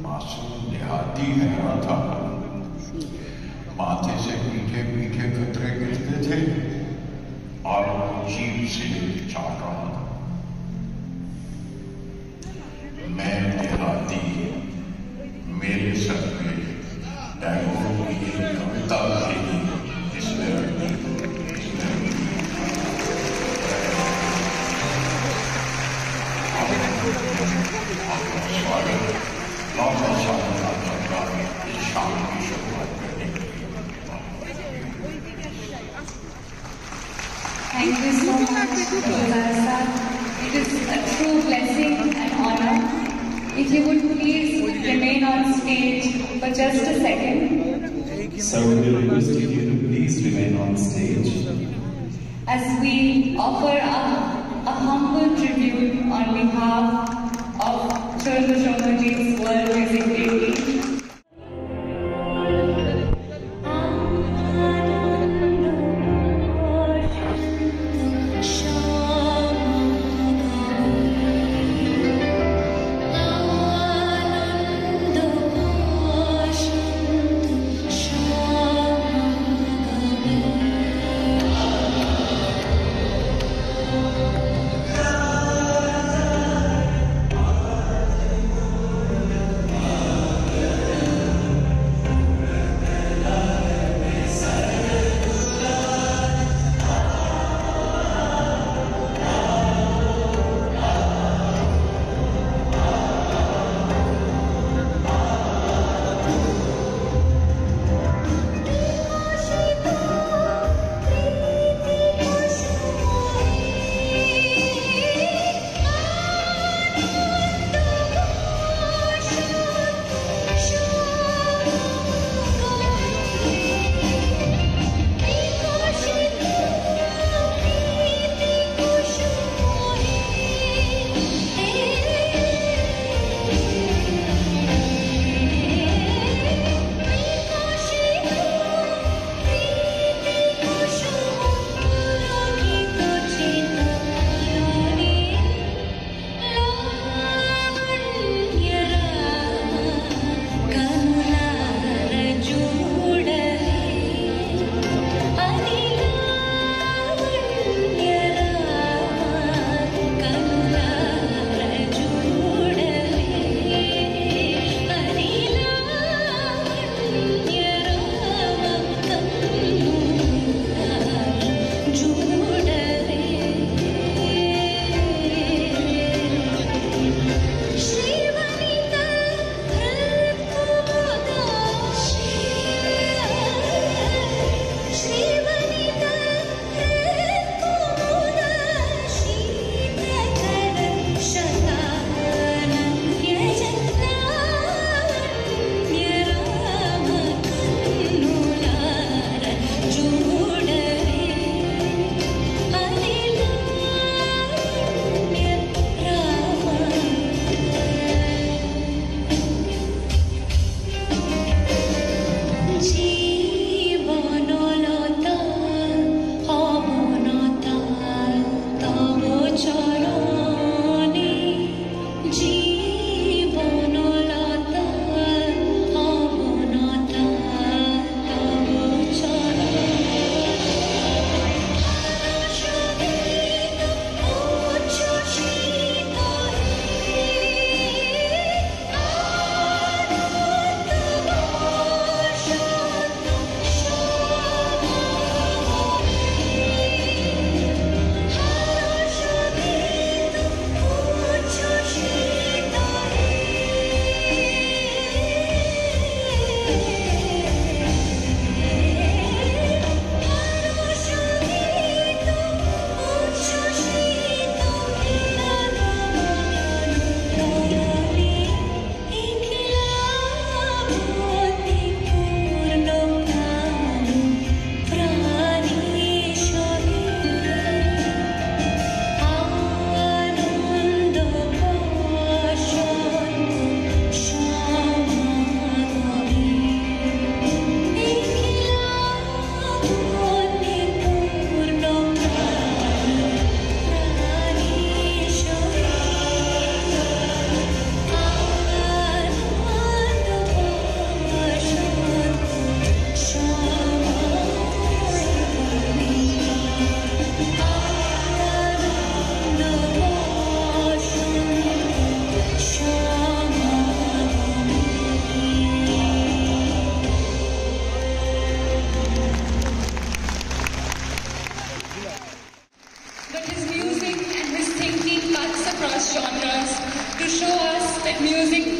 मासूम देहाती है था, माथे से मीठे मीठे कतरे गिरते थे और जीभ से चाट रहा था। मैं देहाती, मेरे सर पे टैगोर की एक कविता थी, जिसमें स्वागत लौटा शानदार इस शाम की शुरुआत करने के लिए। Thank you so much, Sir. It is a true blessing and honor. If you would please remain on stage for just a second. So we request you to please remain on stage as we offer a humble tribute on behalf of Chorba Shomaji's World Music Day team.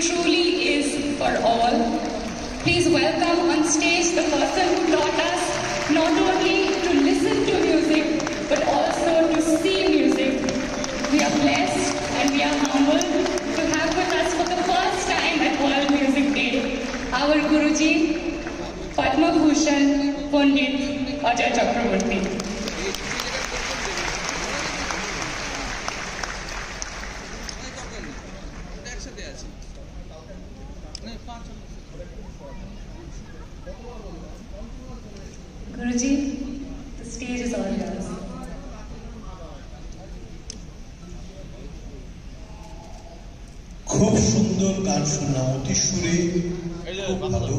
truly is for all. Please welcome on stage the person who taught us not only to listen to music, but also to see music. We are blessed and we are humbled to have with us for the first time at World Music Day, our Guruji, Padma Bhushan Pandit Ajay Chakraborty. Guruji, the stage is all yours. খুব সুন্দর গান শোনা, অতি সুরে, খুব ভালো,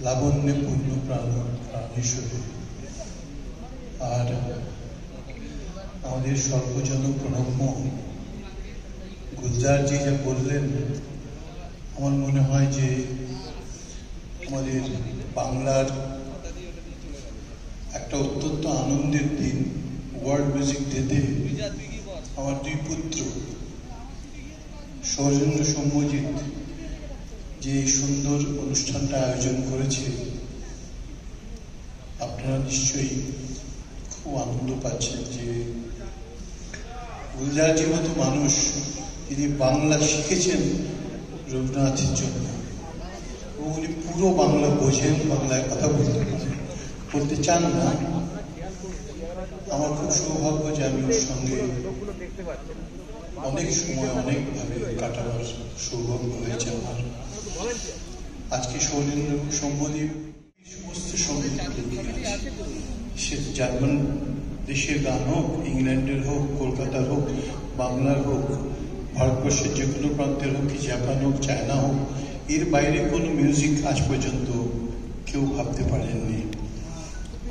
লাবণ্যে পূর্ণ প্রাণেশ্বরে। আর আমাদের সর্বজন প্রণম্য গুলজারজি যা বললেন, আমার মনে হয় যে আমাদের বাংলার একটা অত্যন্ত আনন্দের দিন। ওয়ার্ল্ড মিউজিক ডেতে আমার দুই পুত্র সৌরেন্দ্র সৌম্যজিৎ যে সুন্দর অনুষ্ঠানটা আয়োজন করেছে, আপনারা নিশ্চয়ই খুব আনন্দ পাচ্ছেন যে গুলজারজির মতো মানুষ, তিনি বাংলা শিখেছেন রবীন্দ্রনাথের জন্য, এবং উনি পুরো বাংলা বোঝেন, বাংলায় কথা বলতে চান না। আমার খুব সৌভাগ্য যে আমি ওর সঙ্গে অনেক সময় অনেকভাবে কাটাবার সৌভাগ্য হয়েছে আমার। আজকে সৌরেন্দ্র সৌম্যদীপ সমস্ত সঙ্গীত সে জার্মান দেশের গান হোক, ইংল্যান্ডের হোক, কলকাতার হোক, বাংলার হোক, ভারতবর্ষের যে কোনো প্রান্তের হোক, কি জাপান হোক, চায়না হোক, এর বাইরে কোনো মিউজিক আজ পর্যন্ত কেউ ভাবতে পারেননি।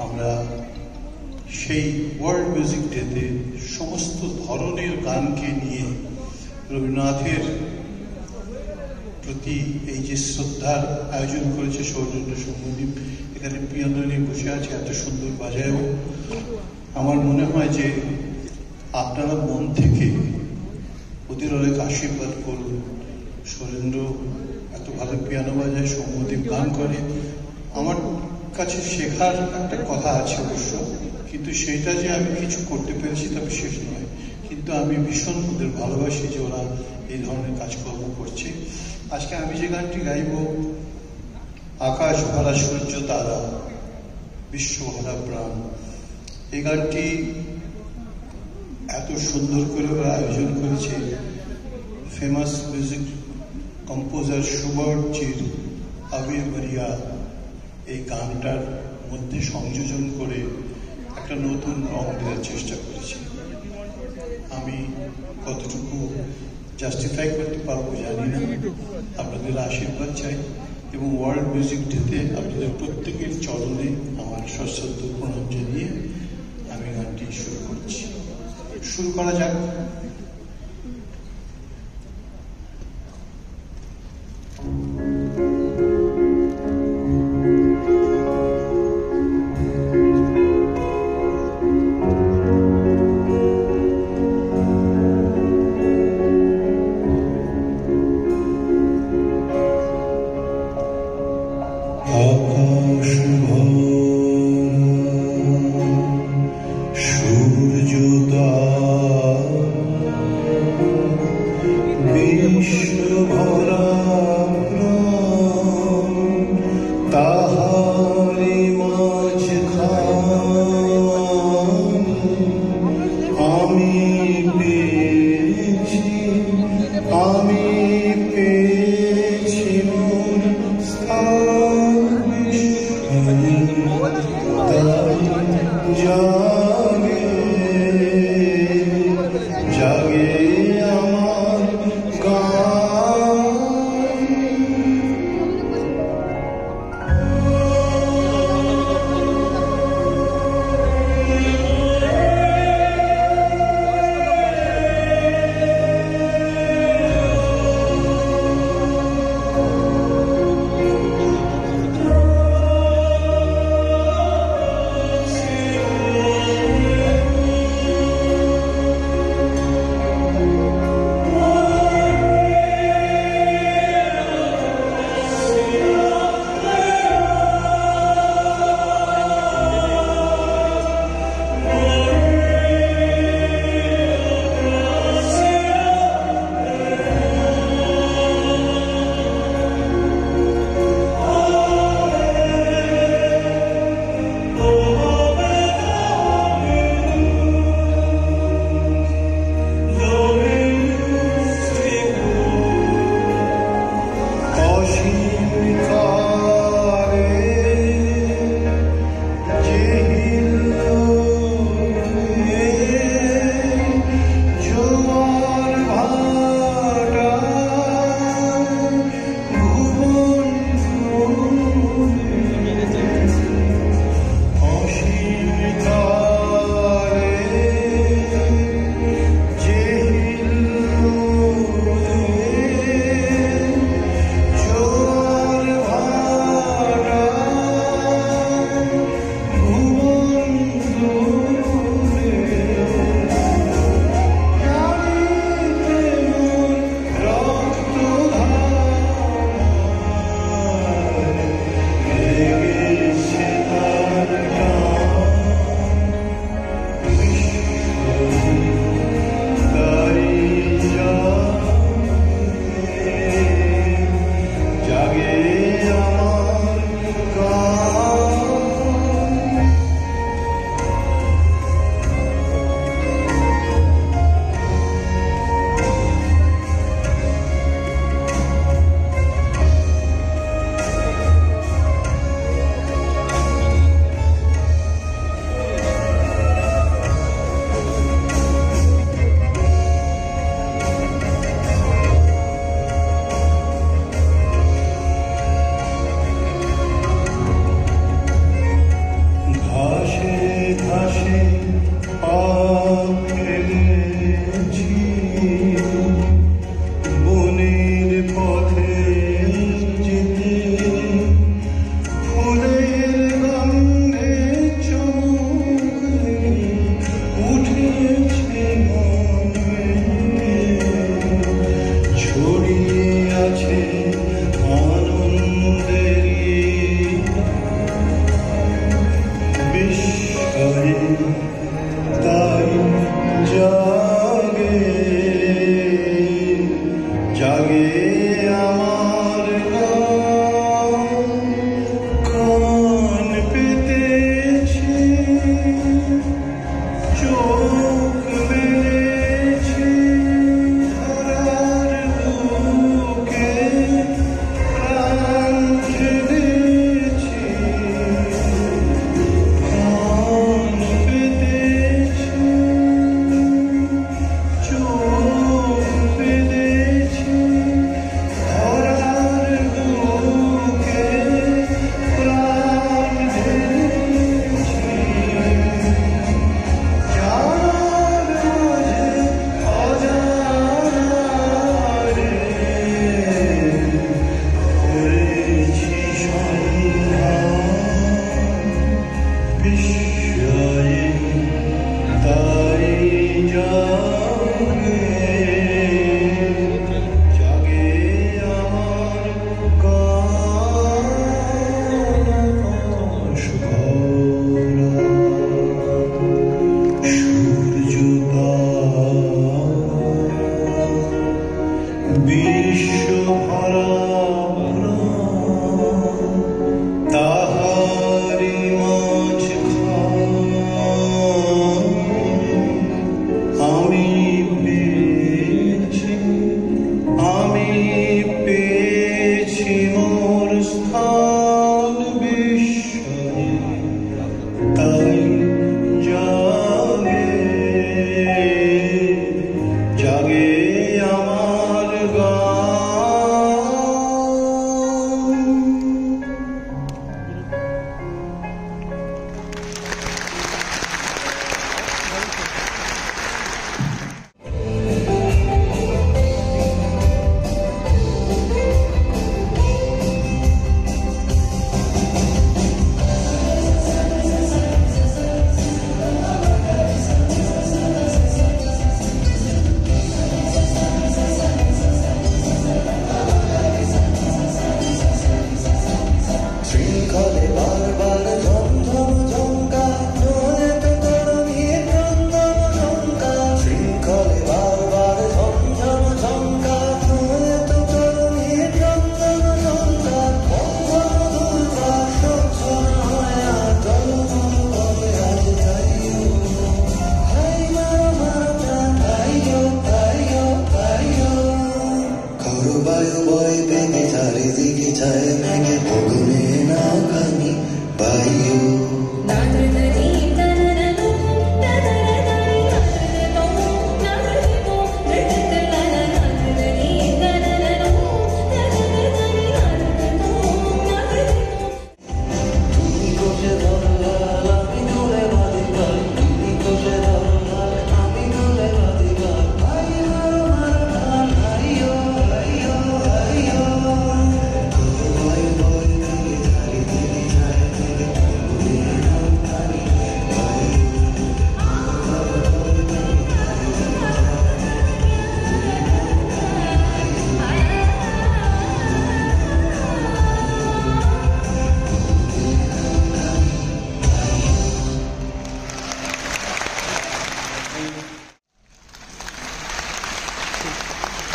আমরা সেই ওয়ার্ল্ড মিউজিক ডেতে সমস্ত ধরনের গানকে নিয়ে রবীন্দ্রনাথের প্রতি এই যে শ্রদ্ধার আয়োজন করেছে সৌরেন্দ্র সৌম্যদীপ, এখানে পিয়ানো নিয়ে বসে আছে, এত সুন্দর বাজায়ও। আমার মনে হয় যে আপনারা মন থেকে ওদের অনেক আশীর্বাদ করুন। সৌরেন্দ্র এত ভালো পিয়ানো বাজায়, সৌম্যদীপ গান করে। আমার কাছে শেখার একটা কথা আছে অবশ্য, কিন্তু সেটা যে আমি কিছু করতে পেরেছি তা বিশেষ নয়, কিন্তু আমি ভীষণ ওদের ভালোবাসি যে ওরা এই ধরনের কাজকর্ম করছে। আজকে আমি যে গানটি গাইব, আকাশ ভরা সূর্য তারা, বিশ্ব ভরা প্রাণ, এই গানটি এত সুন্দর করে ওরা আয়োজন করেছে ফেমাস মিউজিক কম্পোজার সুবর্টজির আবির বরিয়া এই গানটার মধ্যে সংযোজন করে একটা নতুন রং দেওয়ার চেষ্টা করেছি। আমি কতটুকু জাস্টিফাই করতে পারবো জানি না, আপনাদের আশীর্বাদ চাই, এবং ওয়ার্ল্ড মিউজিক ডেতে আপনাদের প্রত্যেকের চরণে আমার সশ্রদ্ধ প্রণাম জানিয়ে আমি গানটি শুরু করছি। শুরু করা যাক। জাগে আমার গান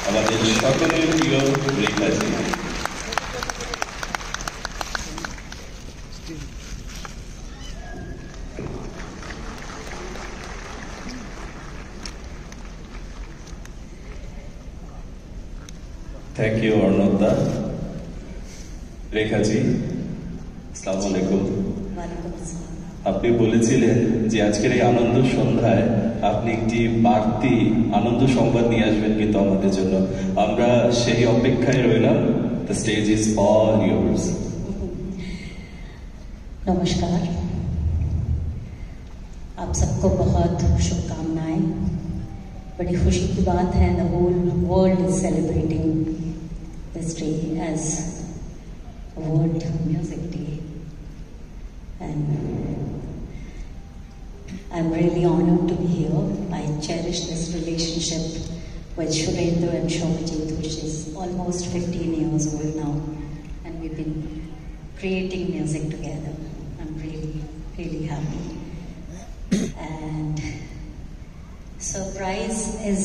আমাদের সকলের প্রিয় রেখাজি। Thank you অর্ণবদা। রেখাজি, আসসালামু আলাইকুম। আপনি বলেছিলেন যে আজকের এই আনন্দ সন্ধ্যায় আপনি একটি বাড়তি আনন্দ সংবাদ নিয়ে আসবেন কিন্তু আমাদের জন্য। আমরা সেই অপেক্ষায় রইলাম। The stage is all yours. नमस्कार, आप सबको बहुत शुभकामनाएं। बड़ी खुशी की बात है, the whole world is celebrating this day as World Music Day, and I'm really honored to be here. I cherish this relationship with Shurendra and Shobhajit, which is almost 15 years old now, and we've been creating music together. I'm really, really happy. And surprise is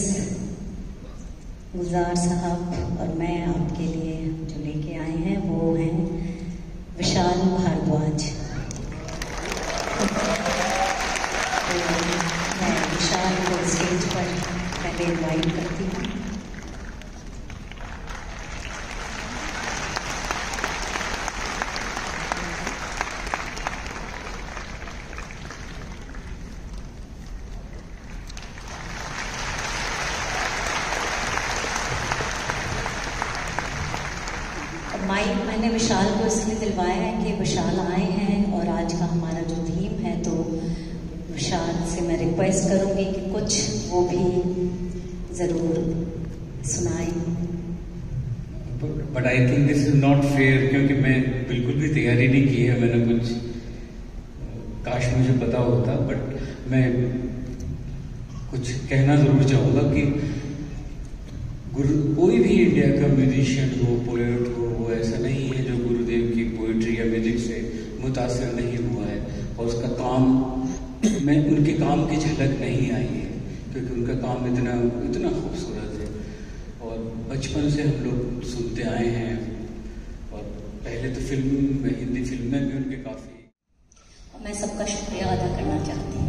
Gulzar साहब और मैं आपके लिए जो लेके आए हैं वो हैं विशाल भारद्वाज। तो मैं विशाल को स्टेज पर पहले इनवाइट करती हूँ। माइक मैंने विशाल को इसलिए दिलवाया है कि विशाल आए हैं और आज का हमारा जो थीम है, तो विशाल से मैं रिक्वेस्ट करूंगी कि कुछ वो भी ज़रूर सुनाएं। But I think this is not fair, क्योंकि मैं बिल्कुल भी तैयारी नहीं की है। मैंने कुछ काश मुझे पता होता, बट मैं कुछ कहना ज़रूर चाहूँगा कि कोई भी इंडिया का म्यूजिशियन हो, पोएट हो, वो ऐसा नहीं है जो गुरुदेव की पोइट्री या म्यूजिक से मुतासर नहीं हुआ है और उसका काम में उनके काम की झलक नहीं आई है, क्योंकि उनका काम इतना खूबसूरत है। और बचपन से हम लोग सुनते आए हैं, और पहले तो हिंदी फिल्में भी उनके काफ़ी। मैं सबका शुक्रिया अदा करना चाहती हूँ।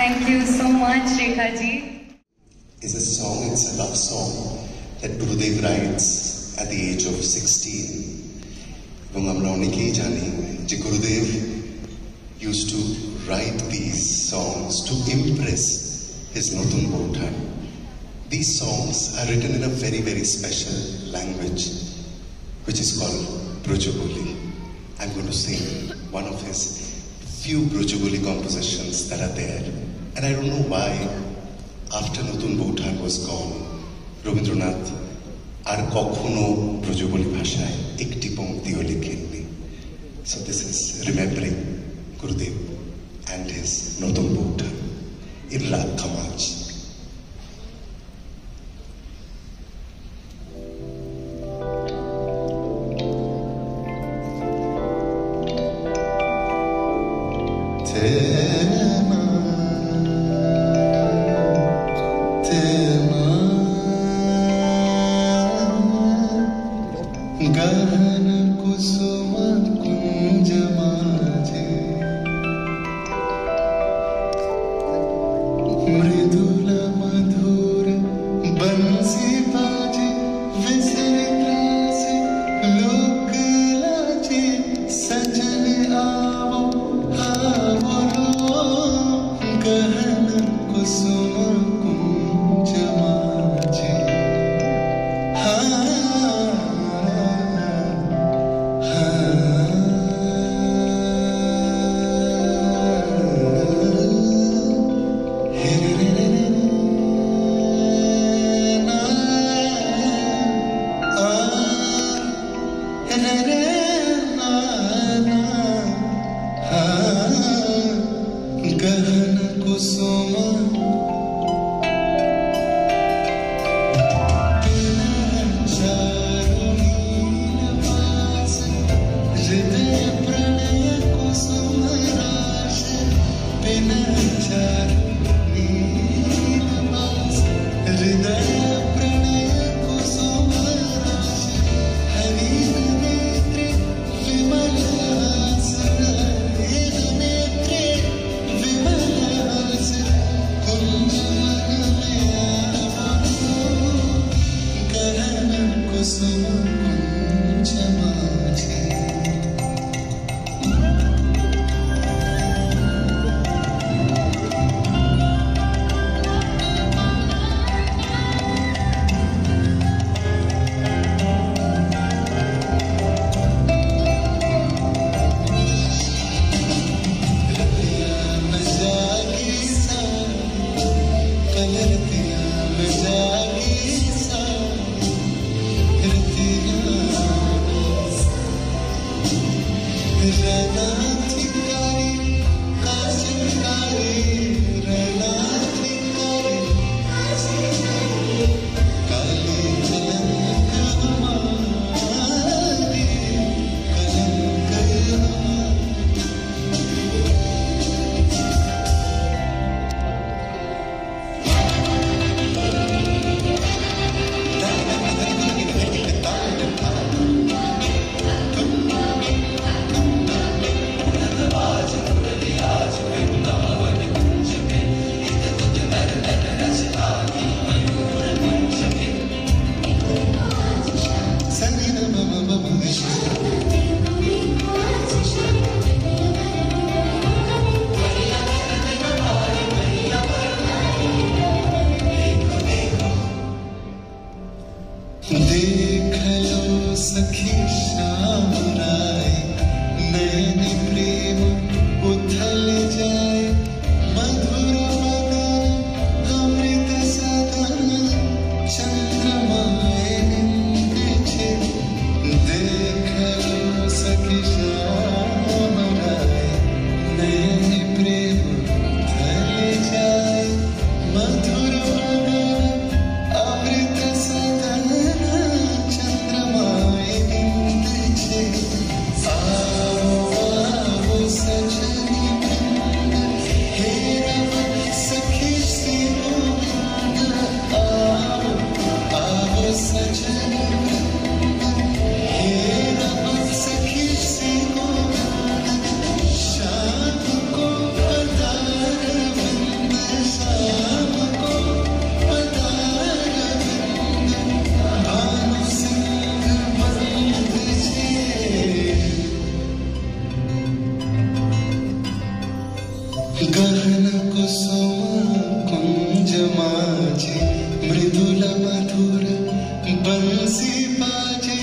Thank you so much, Rekha ji. It's a song, it's a love song that Gurudev writes at the age of 16. এবং আমরা অনেকেই জানি যে গুরুদেব used to write these songs to impress his নতুন বৌঠান. These songs are written in a very, very special language, which is called Brojaboli. I'm going to sing one of his few Brojaboli compositions that are there. And I don't know why, after Notun Bautan was gone, Rabindranath আর কখনো ব্রজবলি ভাষায় একটি পংক্তিও লিখেননি. So this is remembering Gurudev and his নতুন বৌঠান in রাগ খামাজ. गहन कुसुम कुंज माझे मृदुल मधुर बंसी बाजे विसर त्रासे लोक लाजे सजन आवो आवो गहन कुसुम कुंज माझे गहन कुसुम हृदय प्रणय कुसुम राश पिनचार नीलवास हृदय प्रणय कुसुम राश हरित नेत्रे विमल हास हरित नेत्रे विमल हास कुंज मन में आवो गहन कुसुम कुंज माझे गहन कुसुम कुंज माझे मृदुल मधुर बंसी बाजे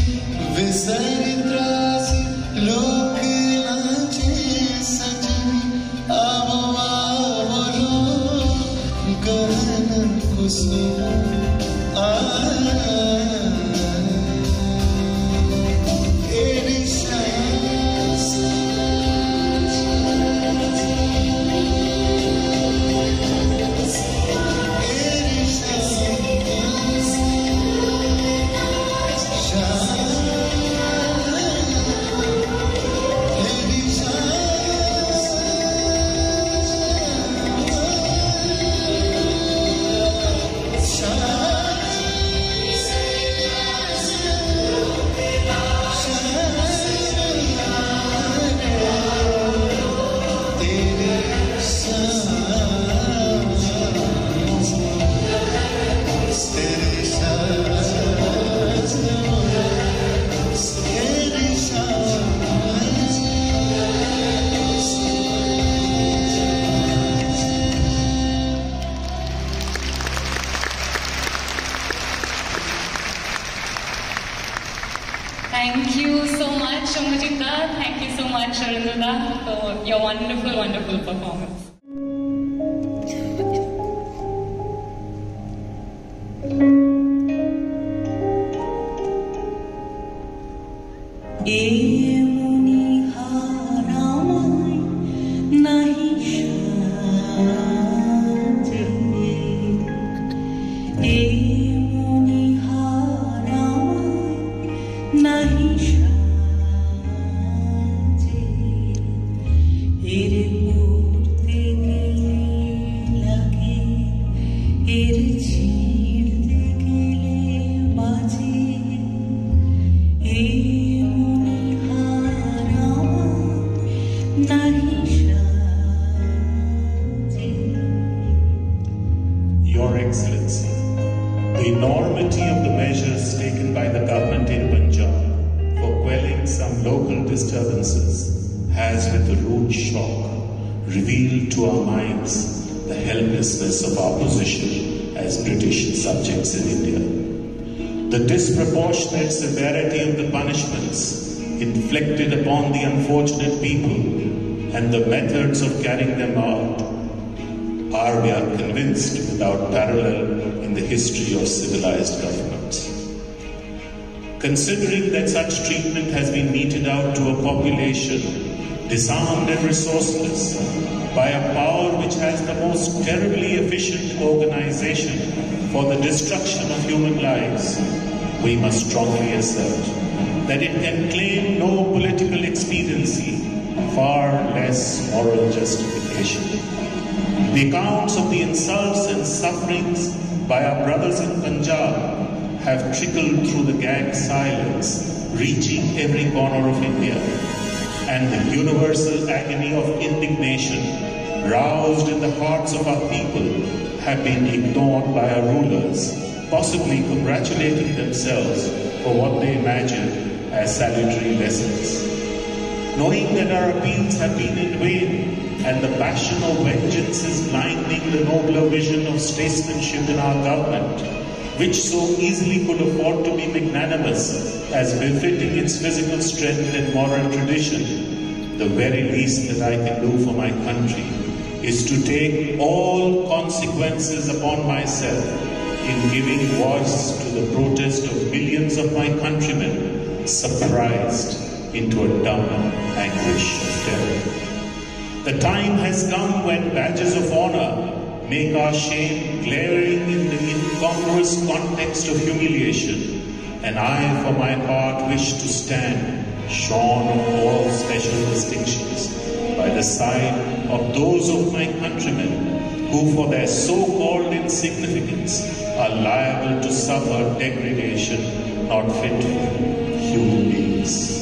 विसरि त्रास लोक लाजे सजनी आवो आवो लो गहन कुसुम Thank you so much, Shomajita. Thank you so much, Arindada, for your wonderful, wonderful performance. Your Excellency, the enormity of the measures taken by the government in Punjab for quelling some local disturbances has with a rude shock revealed to our minds the helplessness of our position as British subjects in India. The disproportionate severity of the punishments inflicted upon the unfortunate people and the methods of carrying them out are, we are convinced, without parallel in the history of civilized governments. Considering that such treatment has been meted out to a population disarmed and resourceless by a power which has the most terribly efficient organization for the destruction of human lives, we must strongly assert that it can claim no political expediency, far less moral justification. The accounts of the insults and sufferings by our brothers in Punjab have trickled through the gag silence, reaching every corner of India, and the universal agony of indignation roused in the hearts of our people have been ignored by our rulers, possibly congratulating themselves for what they imagine as salutary lessons. Knowing that our appeals have been in vain, and the passion of vengeance is blinding the nobler vision of statesmanship in our government, which so easily could afford to be magnanimous as befitting its physical strength and moral tradition, the very least that I can do for my country is to take all consequences upon myself in giving voice to the protest of millions of my countrymen surprised into a dumb anguish of terror. The time has come when badges of honor make our shame glaring in the incongruous context of humiliation, and I, for my part, wish to stand shorn of all special distinctions by the side of those of my countrymen who, for their so-called insignificance, are liable to suffer degradation not fit for human beings.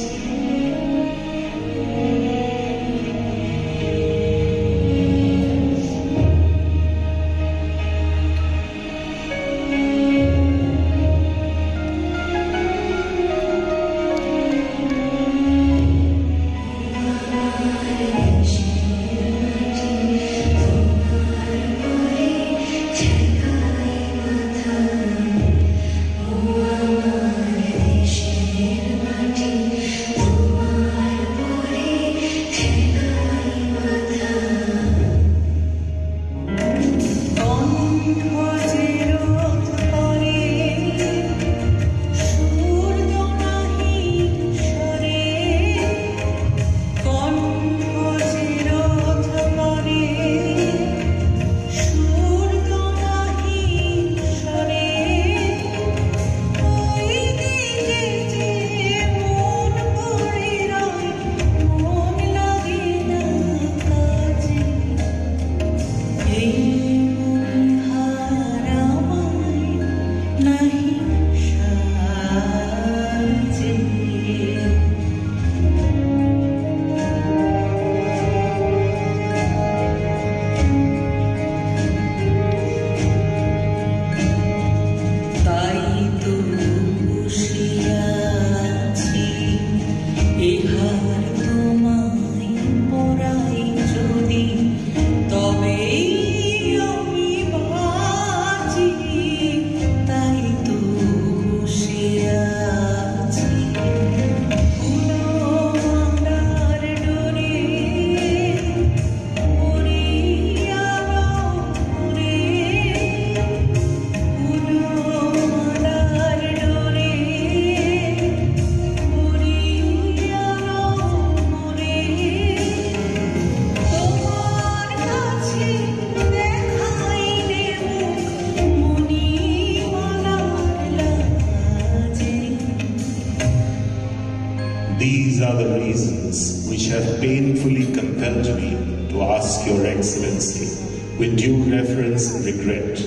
the reasons which have painfully compelled me to ask Your Excellency, with due reverence and regret,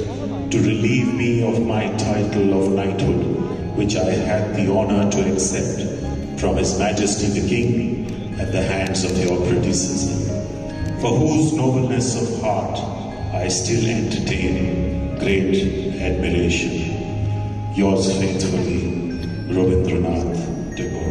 to relieve me of my title of knighthood, which I had the honor to accept from His Majesty the King at the hands of your predecessor, for whose nobleness of heart I still entertain great admiration. Yours faithfully, Rabindranath Tagore.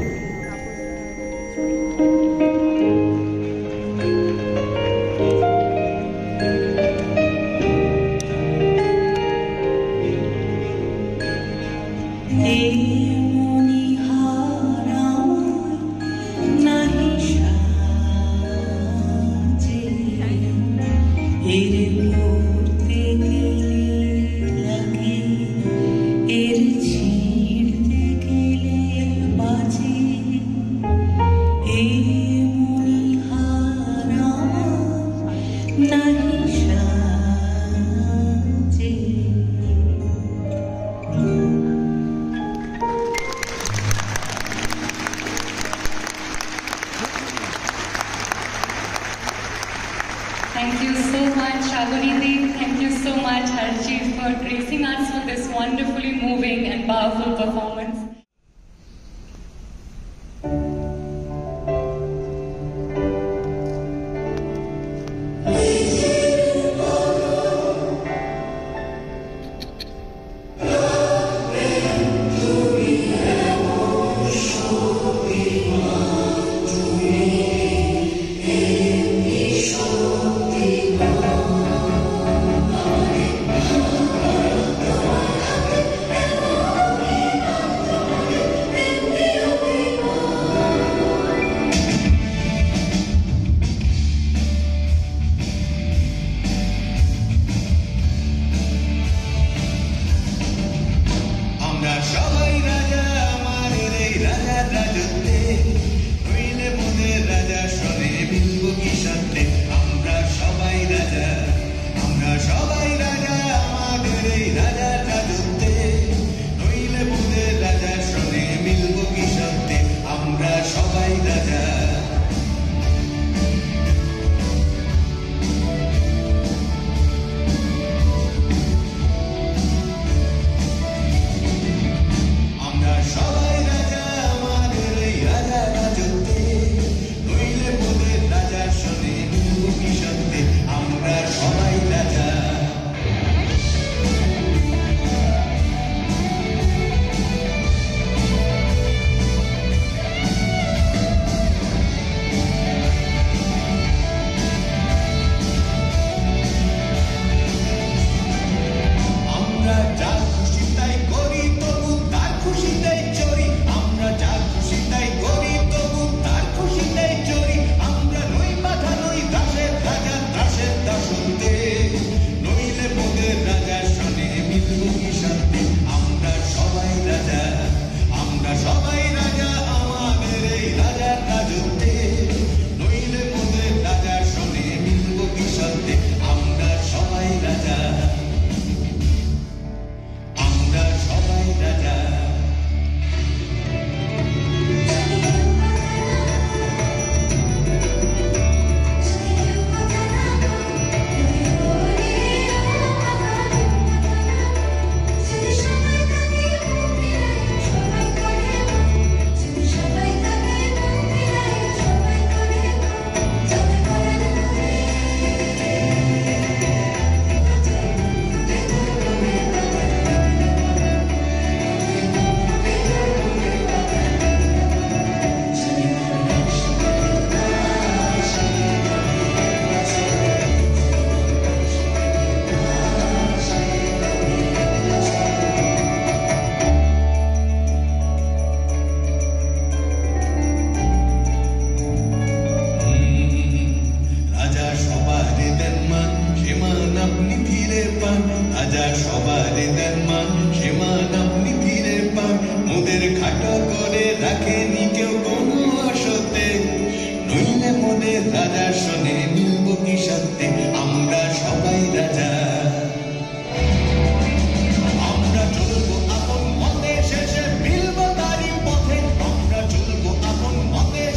Thank you so much, Shaguni. Thank you so much, Harjeet, for gracing us with this wonderfully moving and powerful performance.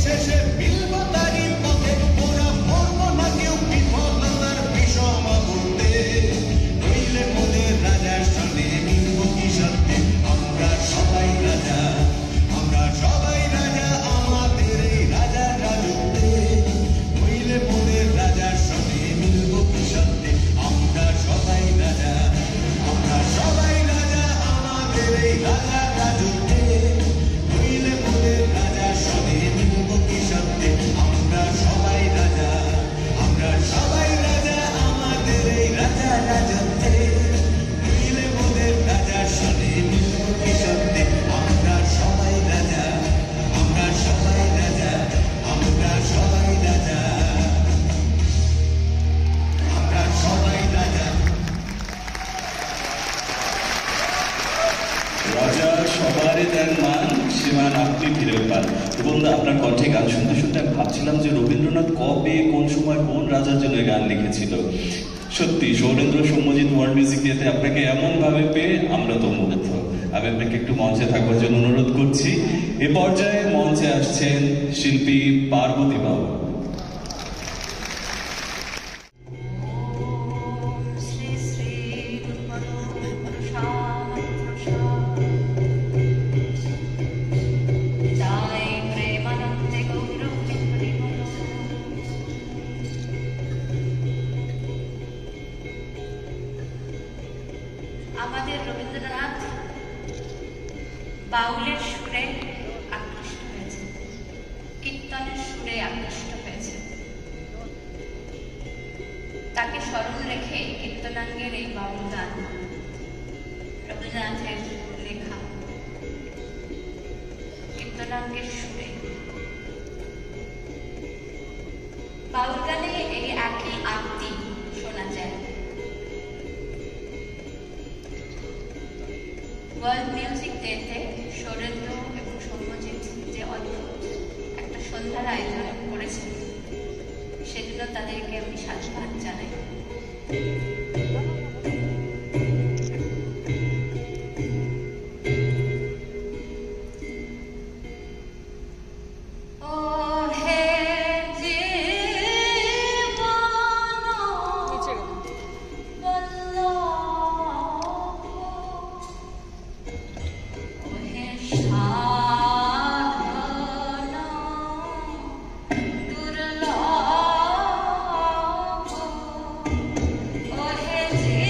শেষে ভাবছিলাম যে রবীন্দ্রনাথ কবে কোন সময় কোন রাজার জন্য গান লিখেছিল। সত্যি সৌরেন্দ্র সৌম্যজিৎ ওয়ার্ল্ড মিউজিক ডেতে আপনাকে এমন ভাবে পেয়ে আমরা তো মুগ্ধ। আমি আপনাকে একটু মঞ্চে থাকবার জন্য অনুরোধ করছি। এ পর্যায়ে মঞ্চে আসছেন শিল্পী পার্বতী বাবু। আমাদের রবীন্দ্রনাথ বাউলের সুরে আকৃষ্ট হয়েছে, কীর্তনের সুরে আকৃষ্ট হয়েছে। তাকে স্মরণ রেখে কীর্তনাঙ্গের এই বাউল গান রবীন্দ্রনাথের লেখা, কীর্তনাঙ্গের সুরে। বাউল গানে এই একই আরতি শোনা যায়। ওয়ার্ল্ড মিউজিক ডেতে সৌরেন্দ্র এবং সৌম্যজিৎ যে অদ্ভুত একটা সন্ধ্যার আয়োজন করেছেন, সেজন্য তাদেরকে আমি সাধুবাদ জানাই। Hey,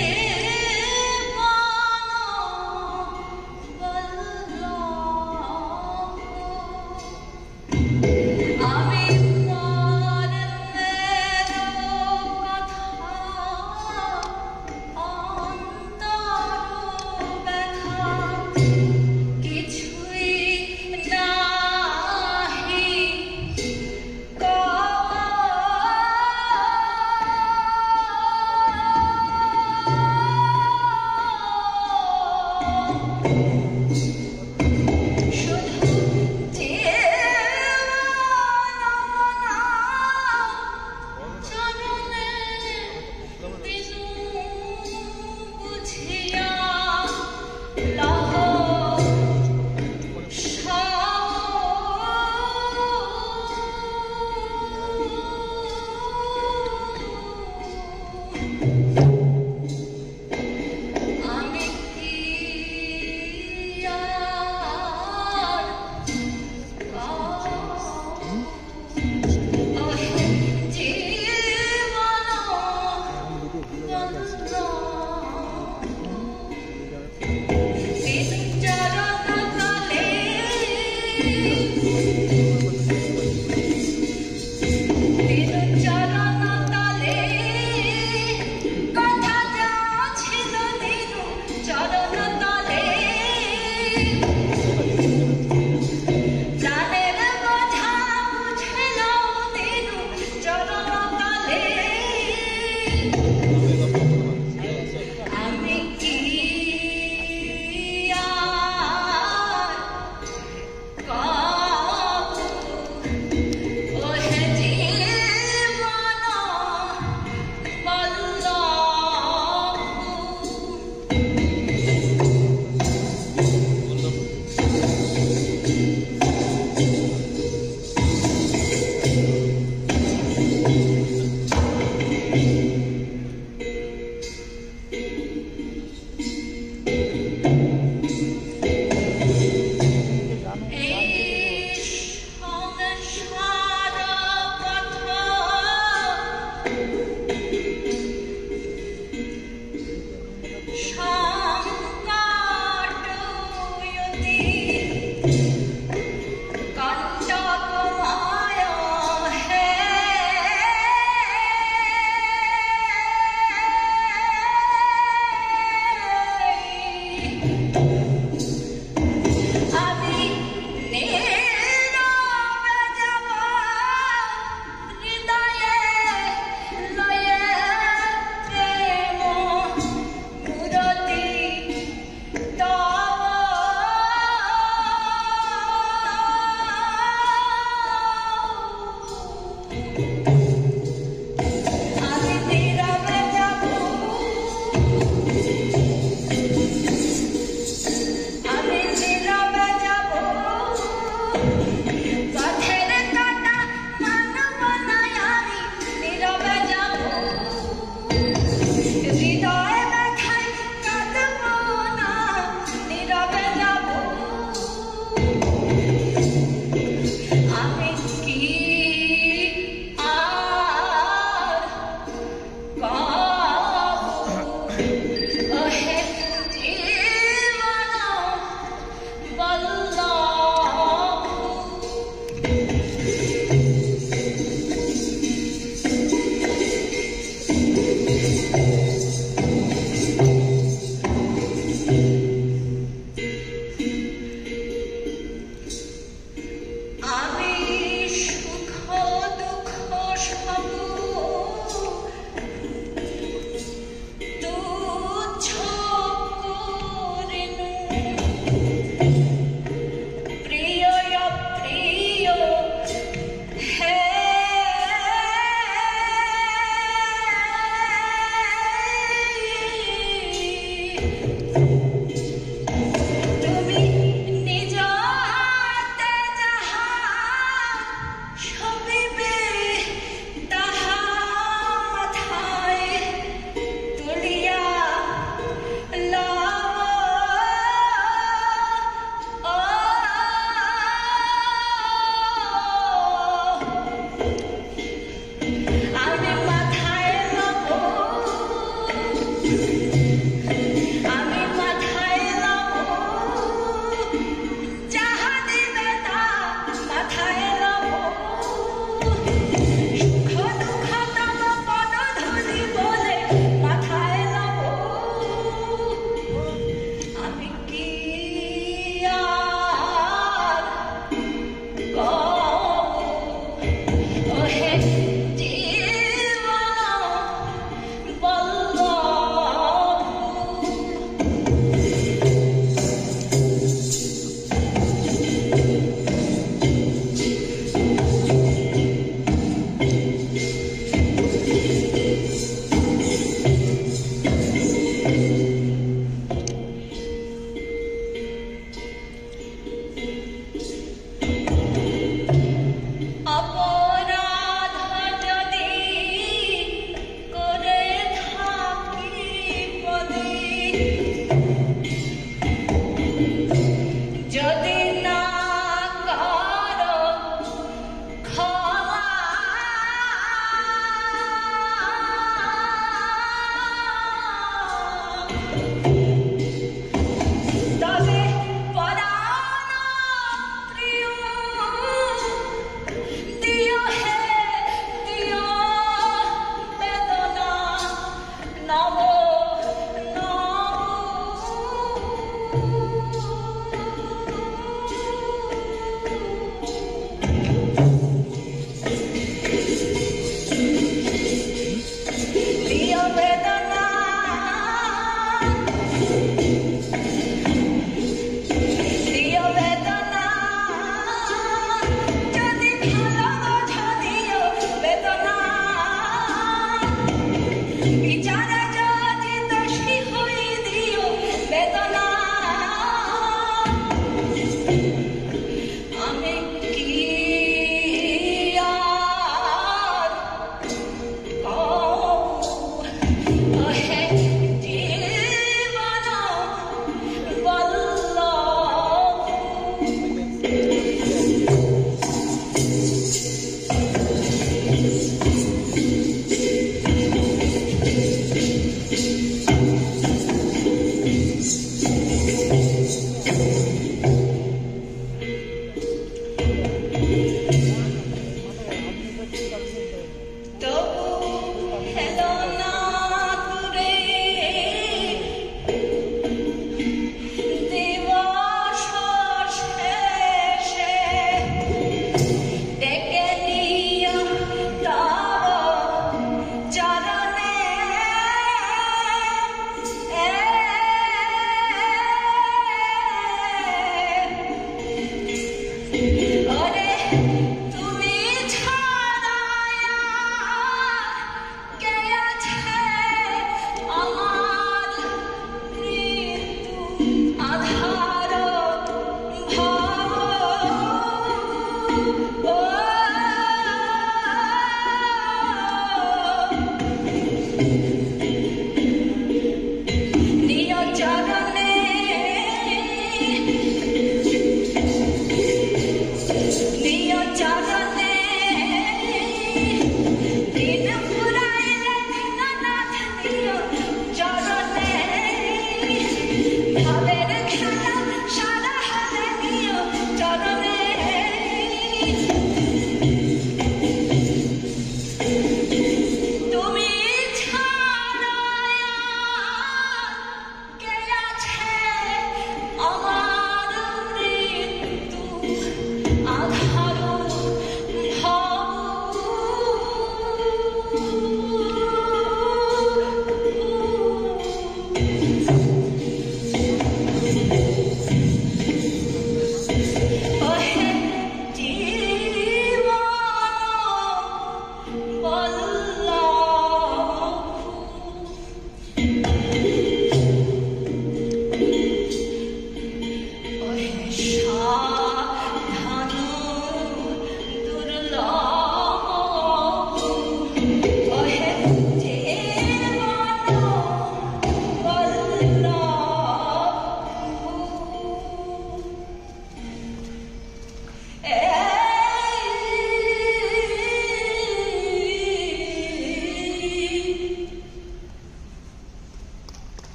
আমি কি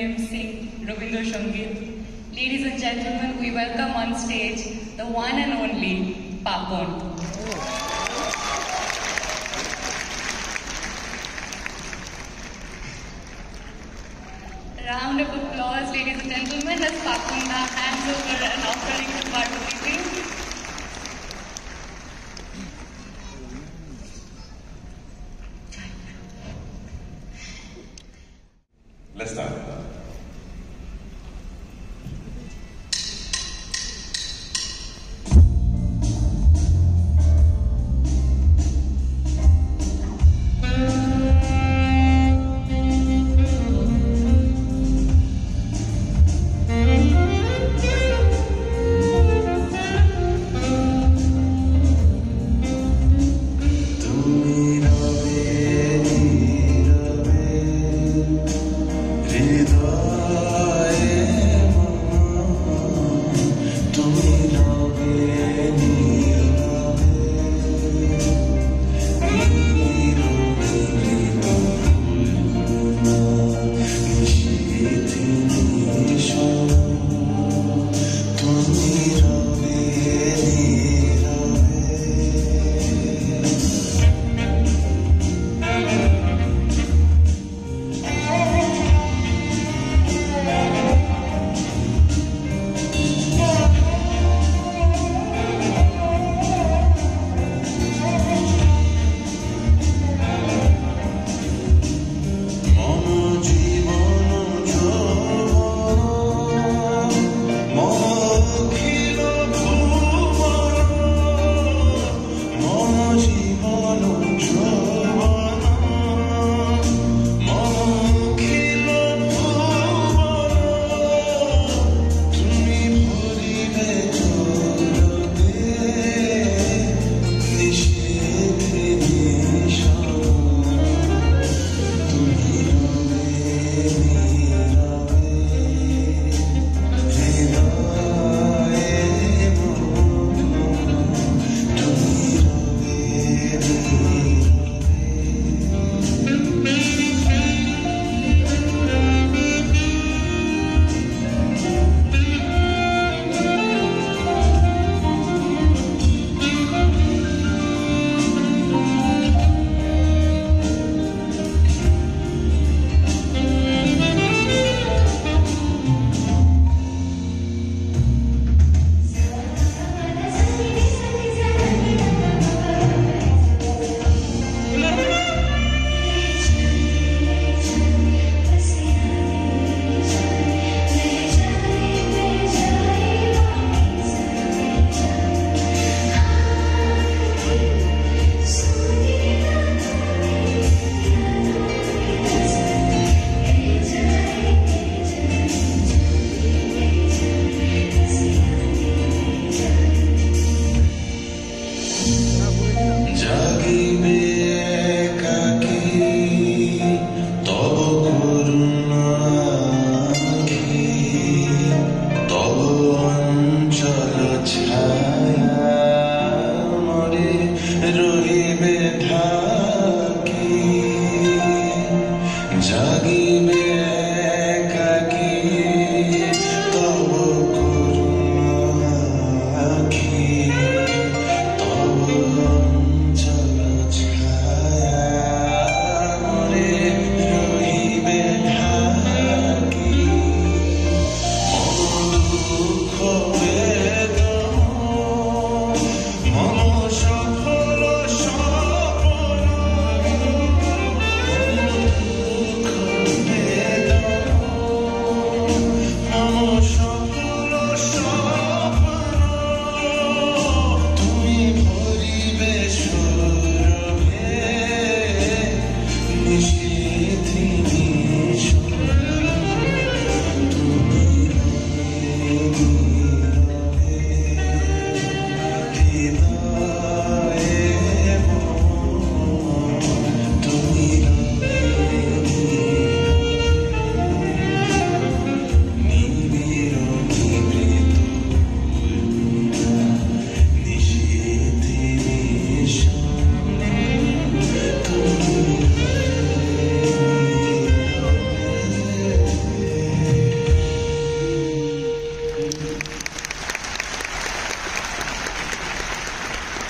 him sing Rabindra Sangeet. Ladies and gentlemen, we welcome on stage the one and only Papon. Round of applause, ladies and gentlemen, as Papon hands over an offering to Parvati. Let's start.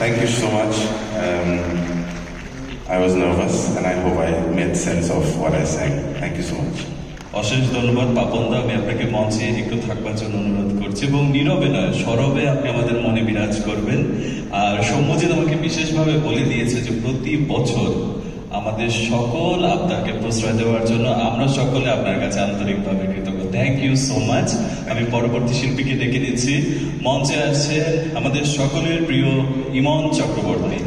Thank you so much. I was nervous and I hope I made sense of what I sang. Thank you so much. অশেষ ধন্যবাদ পাপনদা, আমি আপনাকে মঞ্চে একটু থাকবার জন্য অনুরোধ করছি এবং নীরবে নয় সরবে আপনি আমাদের মনে বিরাজ করবেন। আর সৌম্যজিৎ আমাকে বিশেষভাবে বলে দিয়েছে যে প্রতি বছর আমাদের সকল আবদারকে প্রশ্রয় দেওয়ার জন্য আমরা সকলে আপনার কাছে আন্তরিকভাবে কৃতজ্ঞ। Thank you so much. আমি পরবর্তী শিল্পীকে ডেকে নিচ্ছি। মঞ্চে আসছে আমাদের সকলের প্রিয় ইমন চক্রবর্তী।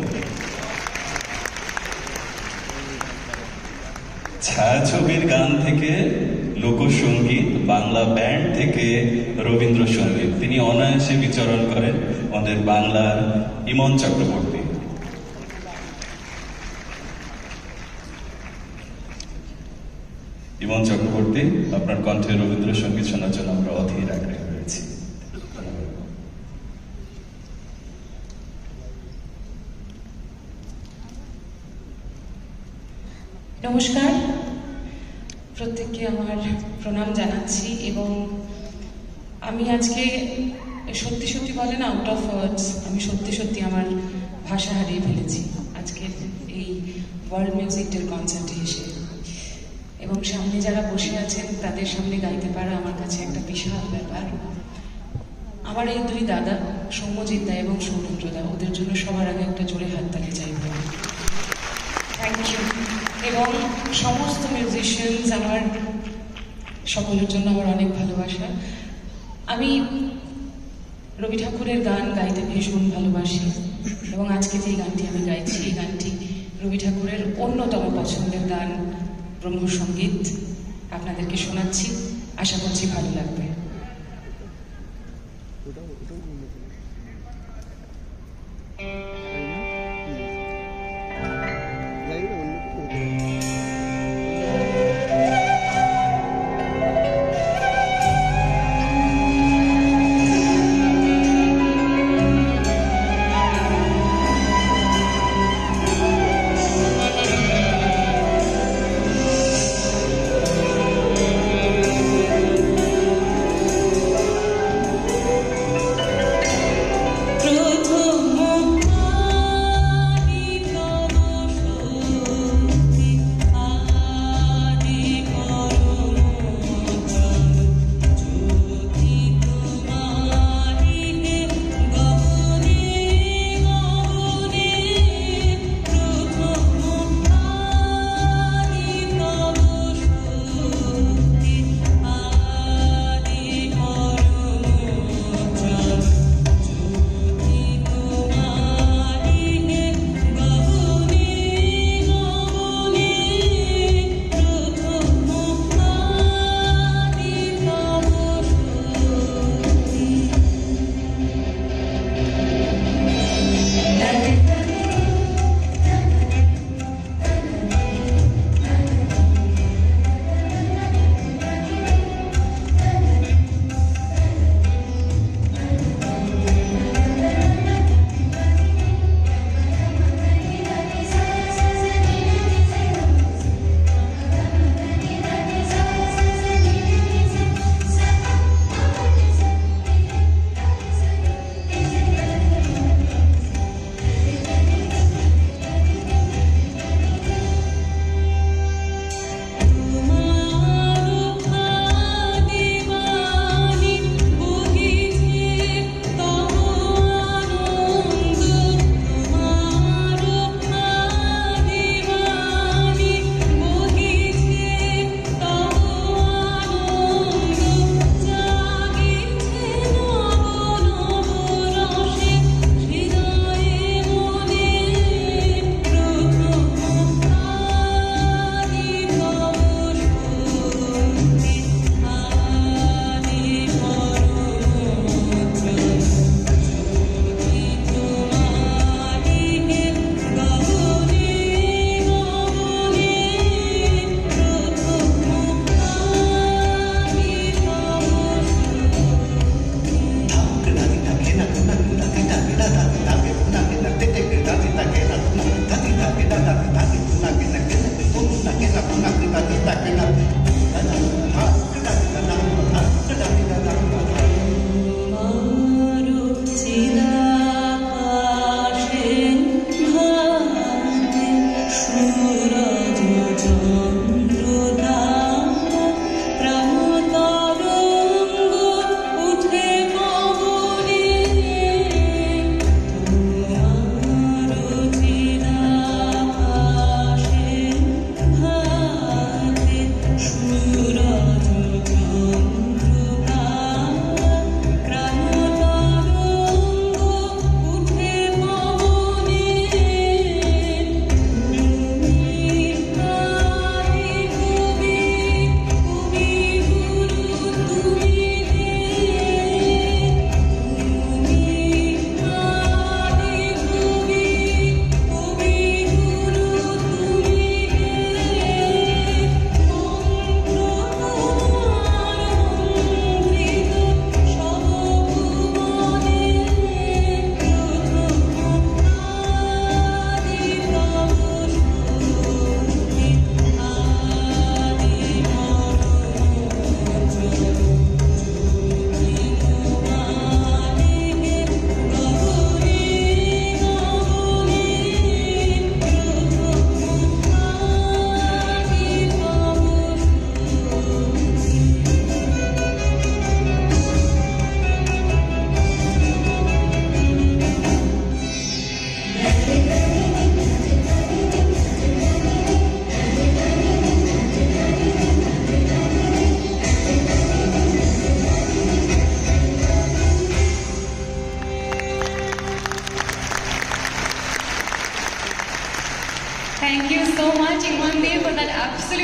ছায়াছবির গান থেকে লোকসঙ্গীত, বাংলা ব্যান্ড থেকে রবীন্দ্রসঙ্গীত, তিনি অনায়াসে বিচরণ করেন আমাদের বাংলার ইমন চক্রবর্তী। ইমন চক্রবর্তী, আপনার কণ্ঠে রবীন্দ্রসঙ্গীত শোনার জন্য আমরা অধীর আগ্রহী রয়েছি। নমস্কার, প্রত্যেককে আমার প্রণাম জানাচ্ছি এবং আমি আজকে সত্যি সত্যি বলেন আউট অফ ওয়ার্ডস, আমি সত্যি সত্যি আমার ভাষা হারিয়ে ফেলেছি আজকে এই ওয়ার্ল্ড মিউজিক ডের কনসার্টে এসে, এবং সামনে যারা বসে আছেন তাদের সামনে গাইতে পারা আমার কাছে একটা বিশাল ব্যাপার। আমার এই দুই দাদা সৌম্যজিৎ দা এবং সৌরেন্দ্র দা, ওদের জন্য সবার আগে একটা জোরে হাততালি চাইব। Thank you. এবং সমস্ত মিউজিশিয়ানস, আমার সকলের জন্য আমার অনেক ভালোবাসা। আমি রবি ঠাকুরের গান গাইতে ভীষণ ভালোবাসি এবং আজকে যে গানটি আমি গাইছি এই গানটি রবি ঠাকুরের অন্যতম পছন্দের গান ব্রহ্মসঙ্গীত। আপনাদেরকে শোনাচ্ছি, আশা করছি ভালো লাগবে।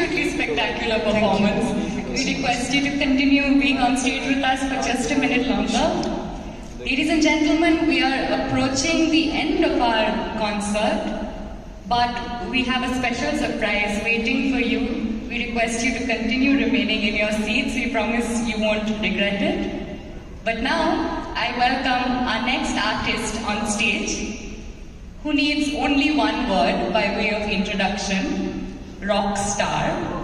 absolutely spectacular performance. We request you to continue being on stage with us for just a minute longer. Ladies and gentlemen, we are approaching the end of our concert, but we have a special surprise waiting for you. We request you to continue remaining in your seats. We promise you won't regret it. But now, I welcome our next artist on stage, who needs only one word by way of introduction: rock star.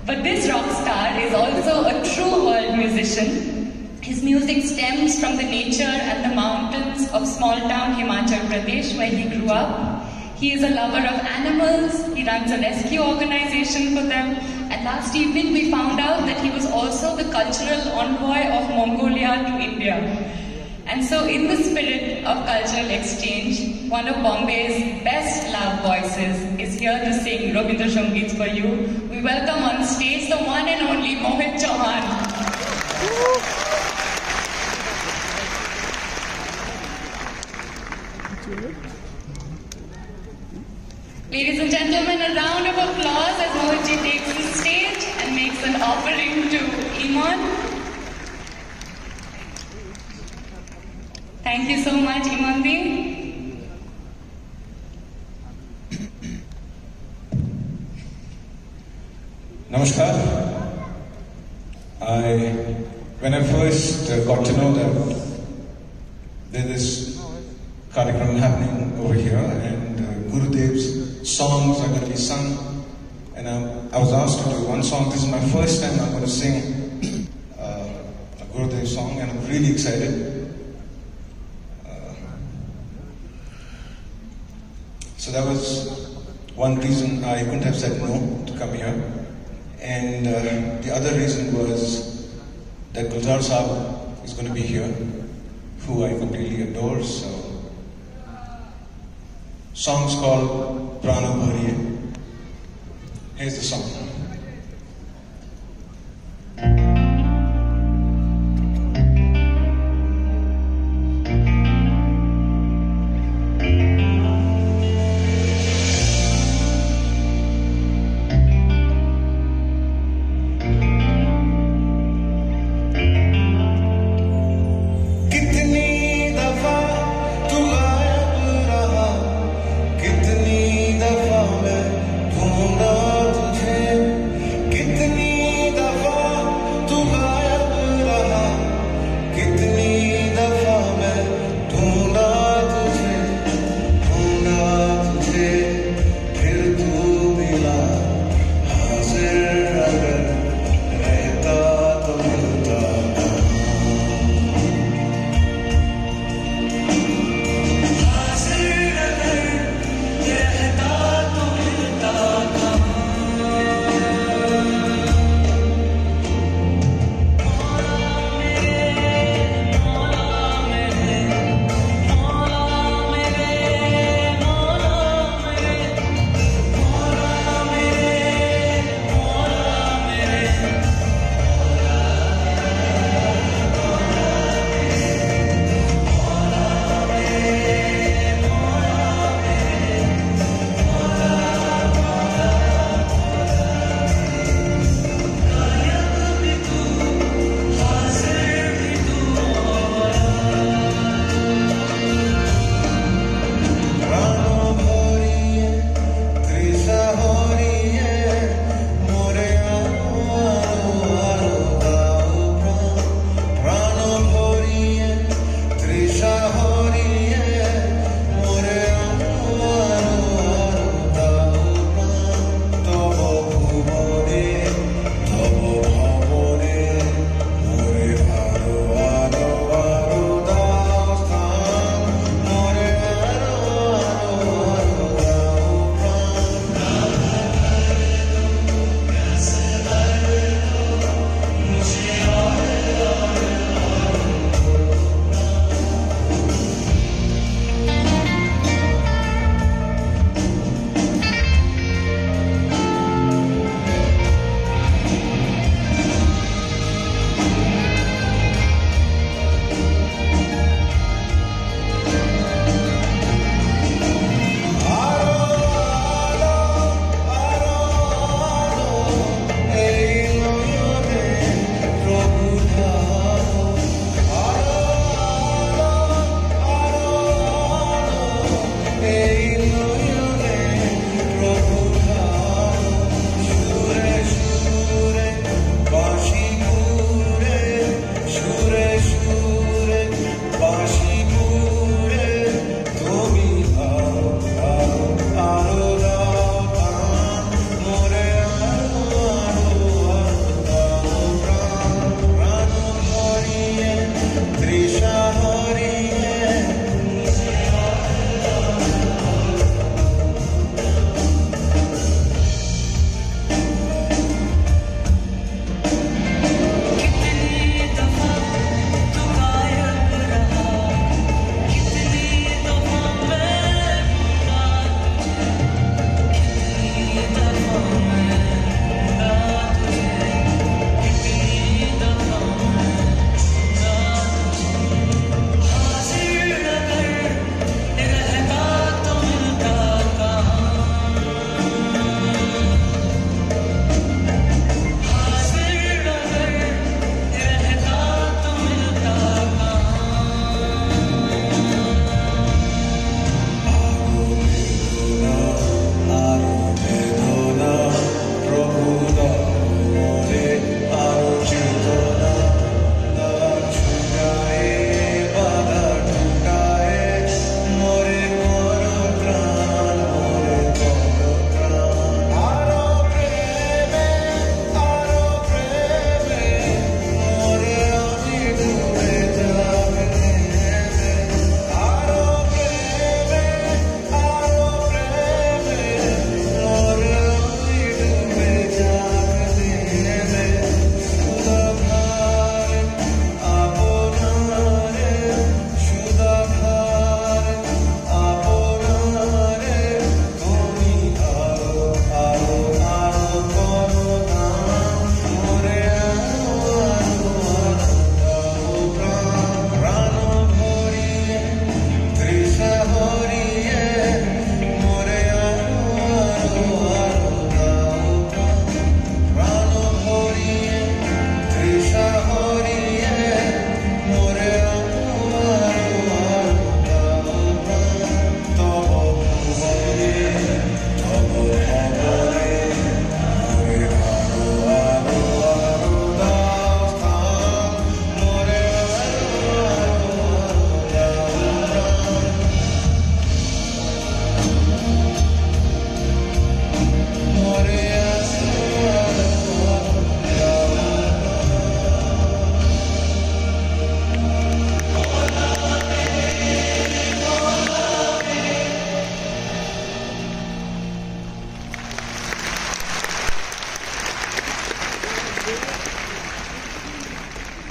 But this rock star is also a true world musician. His music stems from the nature and the mountains of small-town Himachal Pradesh, where he grew up. He is a lover of animals, he runs a rescue organization for them, and last evening we found out that he was also the cultural envoy of Mongolia to India. And so in the spirit of cultural exchange, one of Bombay's best loved voices is here to sing Rabindra Sangeet for you. We welcome on stage the one and only Mohit Chauhan. Ladies and gentlemen, a round of applause as Mohitji takes the stage and makes an offering to Iman. Thank you so much, Iman-di. Namaskar. When I first got to know that there is कार्यक्रम happening over here and Gurudev's songs are going to be sung, and I was asked to do one song. This is my first time I'm going to sing a Gurudev song, and I'm really excited. So that was one reason I couldn't have said no to come here. And the other reason was that Gulzar Saab is going to be here, who I completely adore. So, song's called Prana Bhariye. Here's the song. कितनी दफा मैं ढूंढा तुझे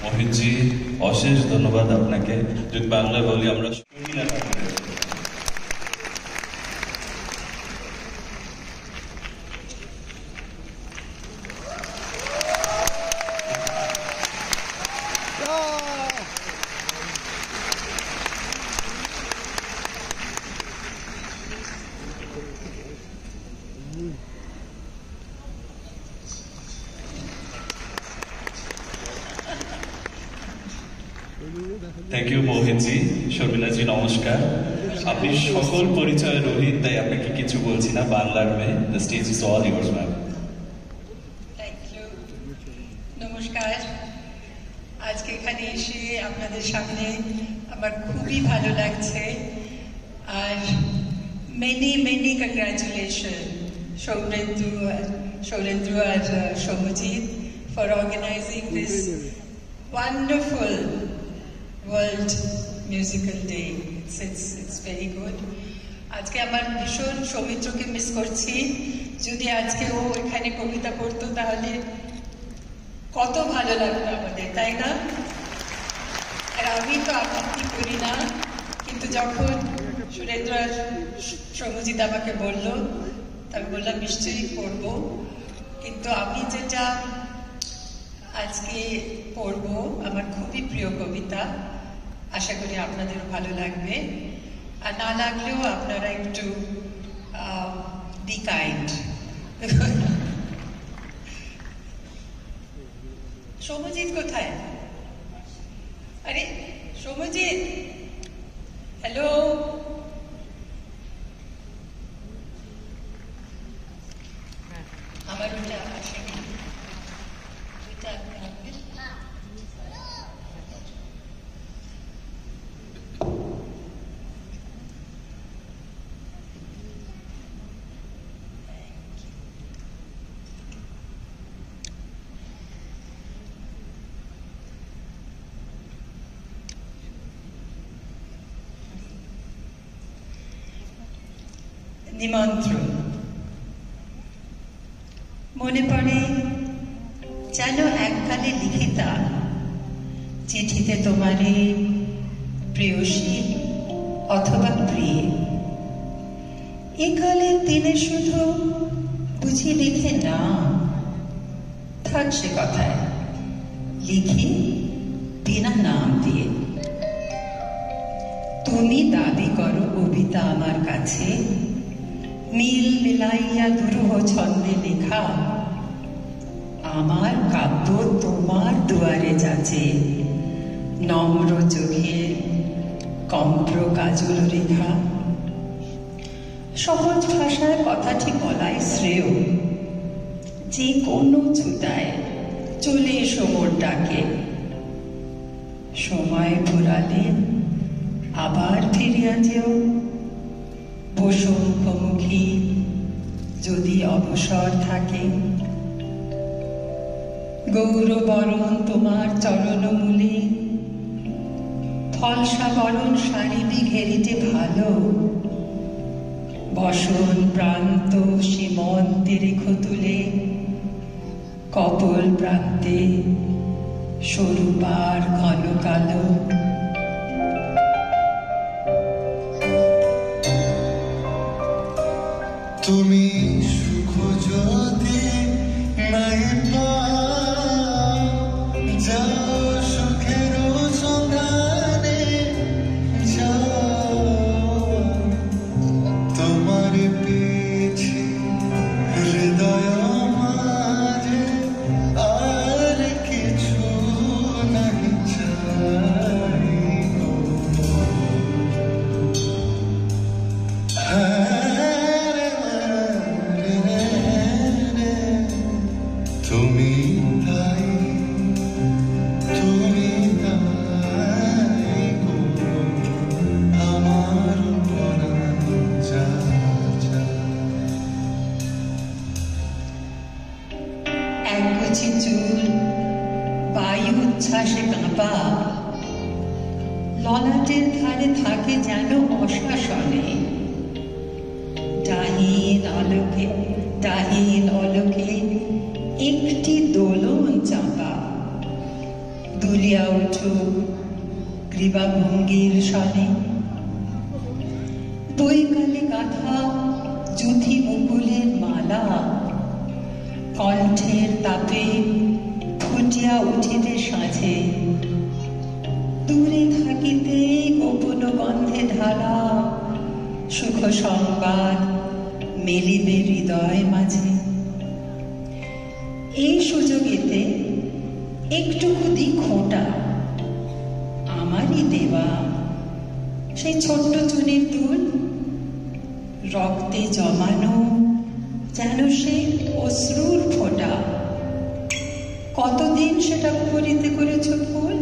মোহিতজি অশেষ ধন্যবাদ আপনাকে। যদি বাংলায় বলি আমরা থ্যাংক ইউ মোহিতজি। শর্মিলাজি নমস্কার। আপনি সকল পরিচয় রোহিত, তাই আপনাকে কিছু বলছি না, বাংলার মেয়ে। The stage is all yours ma'am. Thank you. নমস্কার। আজকে এখানে এসে আপনাদের সামনে আমার খুবই ভালো লাগছে, আর মেনি কংগ্রাচুলেশন শৌরেন্দ্র আর Soumyajit for organising this wonderful World Musical Day. It's very good. আজকে আমার ভীষণ সৌমিত্রকে মিস করছি। যদি আজকে ও এখানে কবিতা পড়তো তাহলে কত ভালো লাগতো আমাদের, তাই না? আর আমি তো আপত্তি করি না, কিন্তু যখন সুরেন্দ্র আর সৌম্যজিৎ আমাকে বললো, আমি বললাম নিশ্চয়ই পড়বো। কিন্তু আমি যেটা আজকে পড়ব আমার খুবই প্রিয় কবিতা, আশা করি আপনাদেরও ভালো লাগবে, আর না লাগলেও আপনারা একটু বি কাইন্ড। সৌম্যজিৎ কোথায়? আরে সৌম্যজিৎ, হ্যালো। আমার ওটা আসেনি, ওইটা নিমন্ত্রণ। মনে পড়ে যেন এককালে লিখিতা চিঠিতে তোমারে প্রেয়সী অথবা প্রিয়ে, একালে দিনে শুধু বুঝি লিখে না, থাক সে কথায়, লিখি বিনা নাম দিয়ে। তুমি দাবি করো কবিতা আমার কাছে, মিল মিলাইয়া দুরূহ ছন্দে লেখা, আমার কাব্য তোমার দুয়ারে যাচে, নম্র চোখে কম্প্র কাজল রেখা। সহজ ভাষায় কথাটি বলাই শ্রেয়, যে কোনো ছুতায় চলে এসো মোর ডাকে। সময় ফুরালে আবার ফিরিয়া যেও, বসো মুখোমুখি যদি অবসর থাকে। গৌরবরণ তোমার চরণমূলে, ফলসা বরণ সারিবি ঘেরিতে ভালো। বসন প্রান্ত সীমন্তে রেখো তুলে, কপল প্রান্তে স্বরূপার ঘন কালো। তুমি সুখ যদি নাই পাও, যাও সুখের সন্ধানে যাও। তোমার পেয়েছি হৃদয় মাঝে, আর কিছু নাহি চাই। তুমি তাই, তুমি তাই গো আমার পরাণ যা যা। একগুছি চুল বায়ু উচ্ছ্বাসে কাঁপা, ললাটের ধারে থাকে যেন অশাসনে। ডাহীন অলোকে একটি দোলন চাপা, দু দুলিয়া উঠুক গ্রীবা ভঙ্গির সনে, বৈকালে গাথা যুথি মুকুলের মালা কণ্ঠের তাপে ফুটিয়া উঠিতে সাঁঝে, দূরে থাকিতে গোপন গন্ধে ঢালা সুখ সংবাদ মেলিবে হৃদয় মাঝে। এই সুযোগেতে একটুকু দি খোঁটা আমারই দেওয়া সেই ছোট্ট চুনির দুল, রক্তে জমানো যেন সে অশ্রুর ফোঁটা। কতদিন সেটা করিতে করেছ ফুল।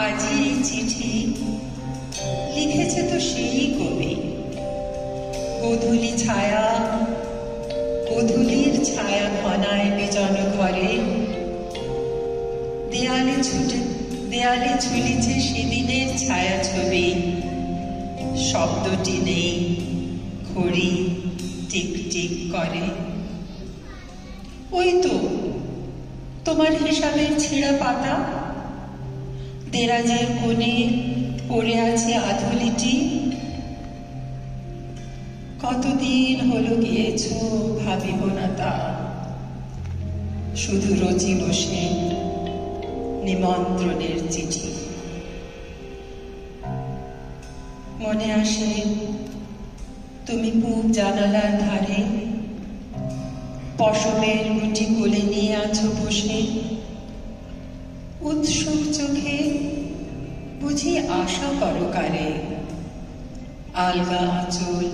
আজি চিঠি লিখেছে তো সেই কবি, গোধূলি ছায়া, গোধূলির ছায়া ঘনায় বিজন ঘরে, দেয়ালে ঝুলিছে সেদিনের ছায়া ছবি, শব্দটি নেই, ঘড়ি টিক টিক করে। ওই তো তোমার হিসাবের ছেঁড়া পাতা, দেরাজের কোণে পড়ে আছে আধুলিটি। কতদিন হলো গিয়েছ ভাবিব না তা, শুধু রোজি বসে নিমন্ত্রণের চিঠি। মনে আসে তুমি পূব জানালার ধারে পশমের মুঠি কোলে নিয়ে আছো বসে, উৎসুক চোখে বুঝি আশা করো কারে। আলগা আঁচল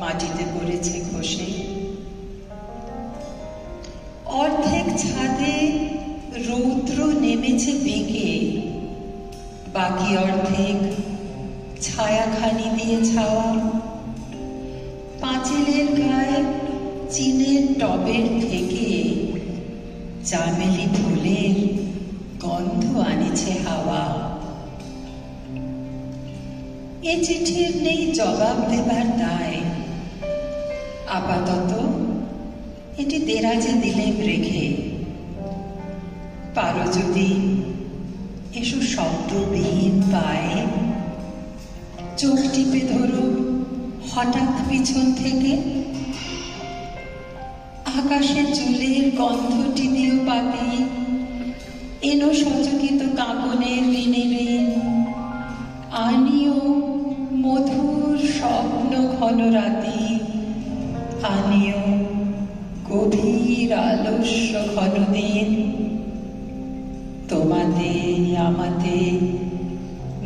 মাটিতে পড়েছে ঘষে, অর্ধেক ছাদে রৌদ্র নেমেছে বেঁকে, বাকি অর্ধেক ছায়াখানি দিয়ে ছাওয়া। পাঁচিলের গায়ে চিনের টবের থেকে চামেলি ফুলের গন্ধ আনিছে হাওয়া। এ চিঠির নেই জবাব দেবার দায়, আপাতত এটি দেরাজে দিলেম রেখে। পারো যদি এসো শব্দবিহীন পায়ে, চোখ টিপে ধরো হঠাৎ পিছন থেকে, আকাশের চুলের গন্ধটি দিও পাতি, এনো সচকিত কাঁপনের ঋণে ঋণ, আনিও মধুর স্বপ্ন ঘন রাতি, আনিও গভীর আলস্য ঘন দিন। তোমাতে আমাতে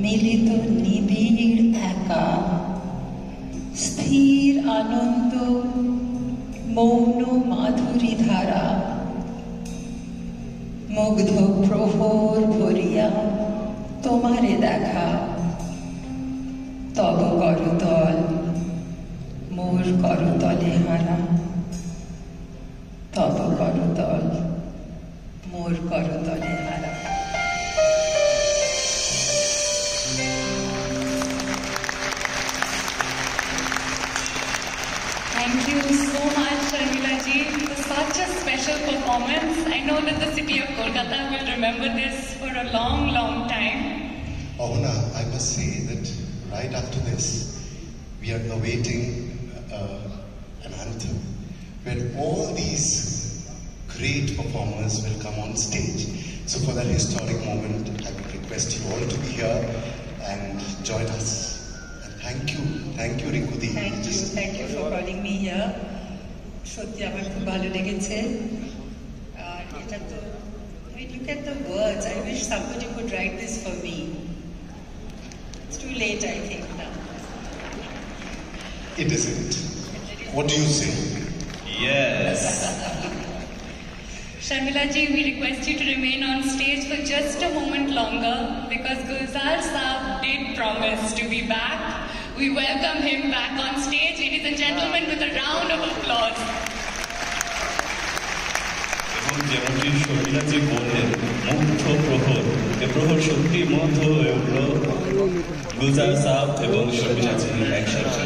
মিলিত নিবিড় একা, স্থির আনন্দ মৌন মাধুরী ধারা, মুগ্ধ প্রহর ভরিয়া তোমারে দেখা। তব করতল মোর করতলে হারা, তব করতল মোর করতলে হারা। Thank you so much, Sharmila ji, for such a special performance. I know that the city of Kolkata will remember this for a long, long time. Ohana, I must say that right after this, we are awaiting an anthem where all these great performers will come on stage. So for that historic moment, I would request you all to be here and join us. And thank you Rinkudi. Thank you for calling me here. সত্যি আমার খুব ভালো লেগেছে। এটা তো look at the words. I wish somebody could write this for me. It's too late, I think now. It isn't. What do you say? Yes. Sharmila ji, we request you to remain on stage for just a moment longer because Gulzar Saab did promise to be back. We welcome him back on stage, ladies and gentlemen, with a round of applause. যেমনটি শর্মিলাজি বললেন মুগ্ধ প্রহর, এ প্রহর সত্যি মুগ্ধ হয়ে উঠল গুলজার সাহেব এবং শর্মিলাজি একসাথে।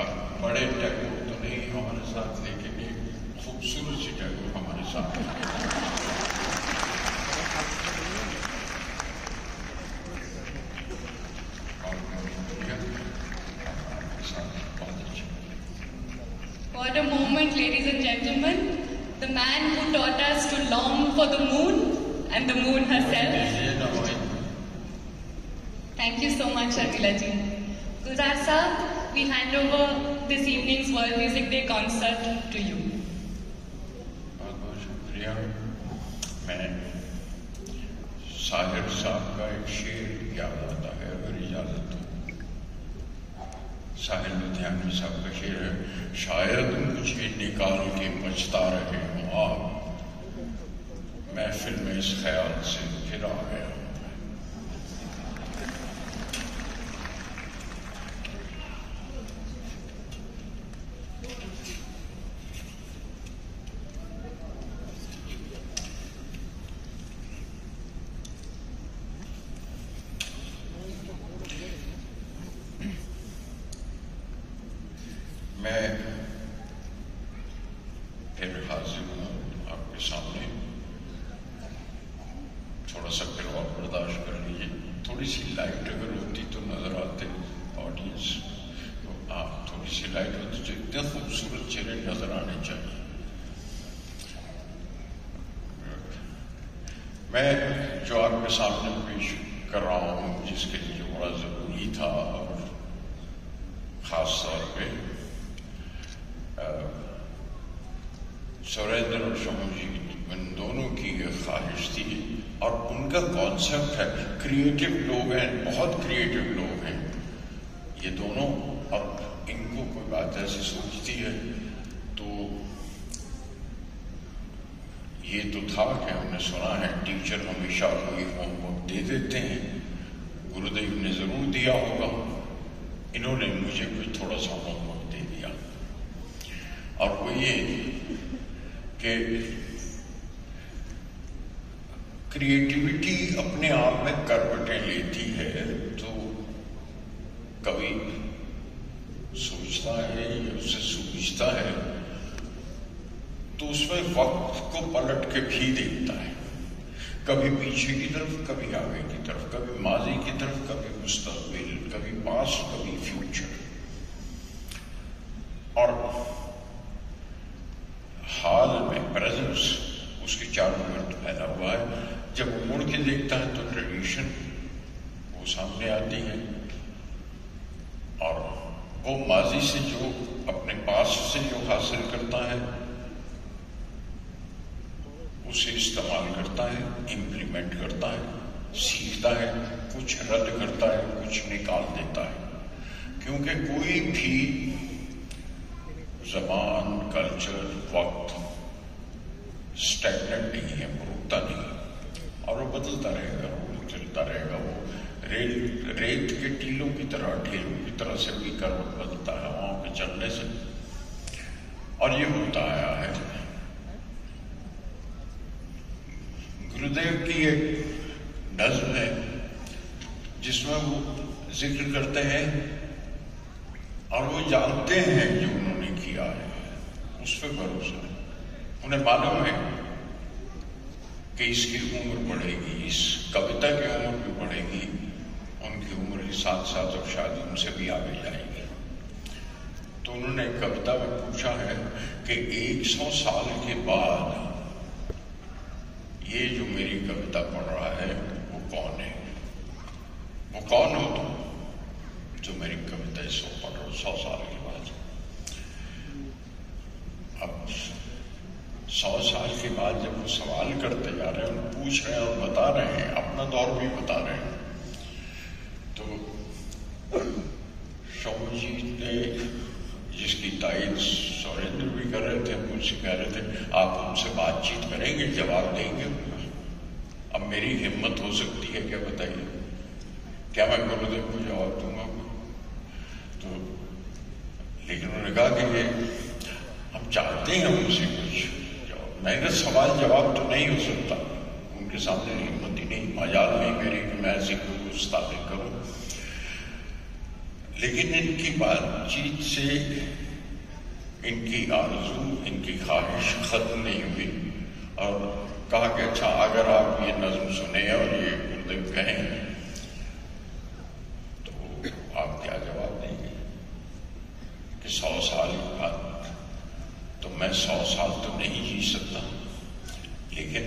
अब बड़े टैगोर तो नहीं हमारे साथ, लेकिन एक खूबसूरत सी टैगोर हमारे साथ। What a moment, ladies and gentlemen. The man who taught us to long for the moon and the moon herself. Thank you so much, Sharmila ji. Gulzar Saab, we hand over this evening's World Music Day concert to you. बहुत बहुत शुक्रिया। मैं साहिर साहब का एक शेर याद आता है, अगर इजाजत हो। साहिर लुधियानवी साहब का शेर है, शायद मुझे निकाल के बचता रहे हो आप, महफिल में इस ख्याल से फिर आ गया। मैं फिर हाजिर हूँ आपके सामने। थोड़ा सा फिर और बर्दाश्त कर लीजिए। थोड़ी सी लाइट अगर होती तो नजर आते ऑडियंस, तो आप थोड़ी सी लाइट होती तो इतने खूबसूरत चेहरे नजर आने चाहिए। मैं जो आपके सामने पेश कर रहा हूँ, जिसके लिए जो बड़ा जरूरी था और खास तौर पे सुरेंद्र और शमोजीत, इन दोनों की ये ख्वाहिश थी और उनका कॉन्सेप्ट है। क्रिएटिव लोग हैं, बहुत क्रिएटिव लोग हैं ये दोनों, और इनको कोई बात ऐसी सोचती है तो ये तो था कि हमने सुना है टीचर हमेशा कोई होमवर्क दे देते हैं, गुरुदेव ने जरूर दिया होगा, इन्होंने मुझे भी थोड़ा सा होमवर्क दे दिया। और वो ये कि क्रिएटिविटी अपने आप में करवटें लेती है, तो कभी सोचता है या उससे सूझता है तो उसमें वक्त को पलट के भी देखता है, कभी पीछे की तरफ, कभी आगे की तरफ, कभी माजी की तरफ, कभी मुस्तकबिल, कभी पास्ट, कभी फ्यूचर। और हाल में प्रेजेंस उसके 4 मिनट पैदा हुआ है। जब वो मुड़ के देखता है तो ट्रेडिशन वो सामने आती है, और वो माजी से जो अपने पास से जो हासिल करता है उसे इस्तेमाल करता है, इम्प्लीमेंट करता है, सीखता है, कुछ रद्द करता है, कुछ निकाल देता है। क्योंकि कोई भी ज़बान, कल्चर, वक्त स्टैग्नेंट नहीं है, रुकता नहीं, और वो बदलता रहेगा, वो चलता रहेगा। वो रेत के टीलों की तरह, ढेलों की तरह से भी करवट बदलता है हवाओं के चलने से, और ये होता आया है। गुरुदेव की एक नज़्म है जिसमें वो जिक्र करते हैं और वो जानते हैं जो उन्होंने किया है, उस पर भरोसा है। उन्हें मालूम है कि इसकी उम्र बढ़ेगी, इस कविता की उम्र भी बढ़ेगी, उनकी उम्र होगी 7 साल और शायद उनसे भी आगे जाएगी। तो उन्होंने एक कविता में पूछा है कि 100 साल के बाद ये जो मेरी कविता पढ़ रहा है वो कौन है? वो कौन हो तुम जो मेरी कविता इसको पढ़ रहे हो 100 साल के बाद? अब 100 साल के बाद जब वो सवाल करते जा रहे हैं, पूछ रहे हैं और बता रहे हैं, अपना दौर भी बता रहे हैं, तो शौमजीत ने, जिसकी तारीफ सुरेंद्र भी कर रहे थे, मुझसे कह रहे थे आप हमसे बातचीत करेंगे, जवाब देंगे। अब मेरी हिम्मत हो सकती है क्या, बताइए? क्या मैं गुरुदेव को जवाब दूंगा? तो लेकिन उन्होंने कहा कि ये हम चाहते हैं उनसे कुछ जवाब। मैंने सवाल जवाब तो नहीं हो सकता, उनके सामने हिम्मत ही नहीं, मजाल नहीं मेरी कि मैं ऐसी कोई उस्तादी करूं। लेकिन इनकी बातचीत से इनकी आरज़ू, इनकी ख्वाहिश खत्म नहीं हुई और कहा कि अच्छा अगर आप ये नज़्म सुने और ये गुरुदेव कहें तो आप क्या जवाब देंगे? कि 100 साल बाद तो मैं 100 साल तो नहीं जी सकता, लेकिन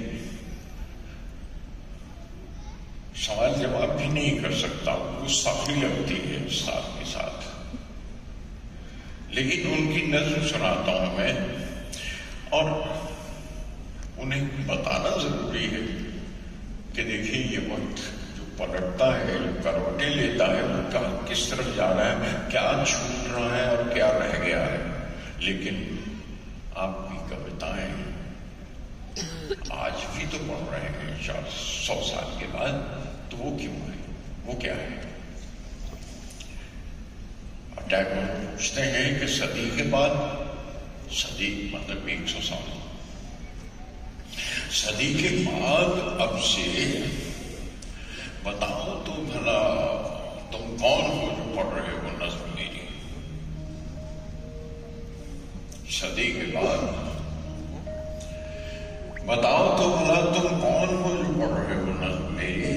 सवाल जवाब भी नहीं कर सकता, गुस्ताखी लगती है उस्ताद के साथ। लेकिन उनकी नज़्म सुनाता हूं मैं, और उन्हें बताना जरूरी है कि देखिए ये वक्त जो पलटता है, जो करवटें लेता है, वो किस तरफ जा रहा है, क्या छूट रहा है और क्या रह गया है। लेकिन आपकी कविताएं आज भी तो पढ़ रहे हैं 100 साल के बाद, तो वो क्यों है, वो क्या है? टैगोर पूछते हैं कि सदी के बाद, सदी मतलब 100 साल, सदी के बाद अब से बताओ तो भला तुम कौन हो जो पढ़ रहे हो नज़्म मेरी? सदी के बाद बताओ तो भला तुम कौन हो जो पढ़ रहे हो नज़्म मेरी?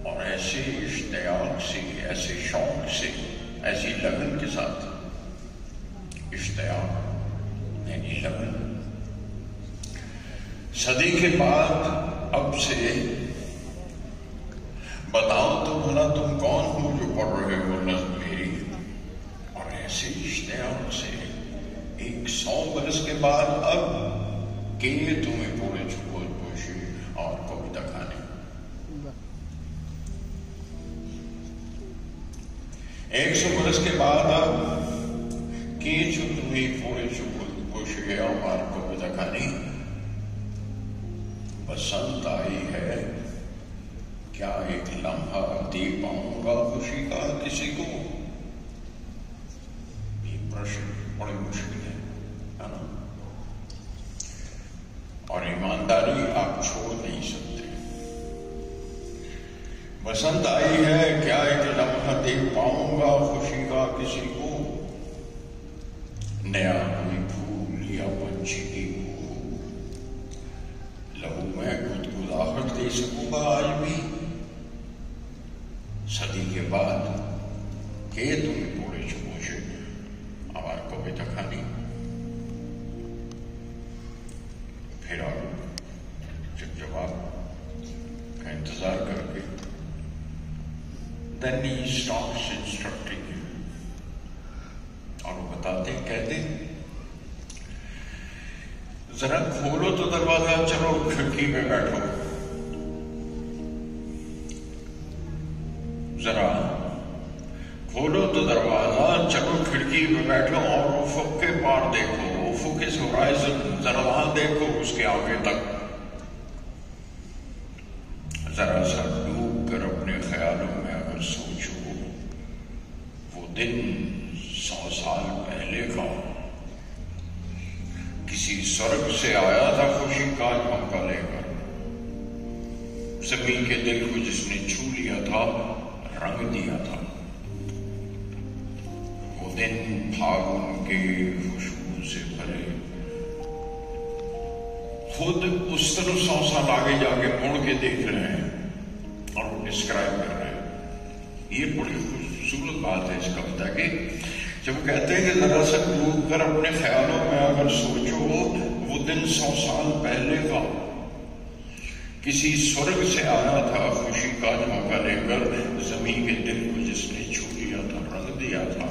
और ऐसे इश्तियाक से, ऐसे शौक से, ऐसी लगन के साथ, इश्तियाक यानी लगन। सदी के बाद अब से बताओ तो भला तुम कौन हो जो पढ़ रहे हो नज़्म मेरी? और ऐसे इश्तियाक से 100 बरस के बाद अब के तुम्हें पूरे छुपो पोशी और कविता खाने। 100 बरस के बाद अब के जो तुम्हें पूरे छुपो पोशी और कविता खाने। बसंत आई है, क्या एक लम्हा दे पाऊंगा खुशी का किसी को? ये प्रश्न बड़े मुश्किल है ना? और ईमानदारी आप छोड़ नहीं सकते। बसंत आई है, क्या एक लम्हा दे पाऊंगा खुशी का किसी को? नया कोई फूल या पंछी की लहू में गुदगुदाहट दे सकूंगा आज भी? सदी के बाद के तुम्हें पूरे छुपोशे आवाज कविता खानी। फिर आप जब जवाब का इंतजार करके then he stops instructing you, और वो बताते कहते जरा खोलो तो दरवाजा, चलो खिड़की पे बैठो, जरा खोलो तो दरवाजा, चलो खिड़की पे बैठो और उफुक के पार देखो, उफुक इस होराइजन, जरा वहां देखो उसके आगे तक, जरा सा डूब कर अपने ख्यालों में अगर सोचो वो दिन 100 साल पहले का, किसी स्वर्ग से आया था खुशी का झोंका लेकर, जमीन के दिल को जिसने छू लिया था, रंग दिया था। वो दिन फागुन के खुशबू से भरे, खुद उस तरह 100 साल आगे जाके मुड़ के देख रहे हैं और वो डिस्क्राइब कर रहे हैं ये बड़ी खूबसूरत बात है इस कविता की, जब वो कहते हैं कि जरा सा डूब कर अपने ख्यालों में अगर सोचो, वो दिन 100 साल पहले का, किसी स्वर्ग से आया था खुशी का झोंका लेकर, जमीन के दिल को जिसने छू लिया था, रंग दिया था।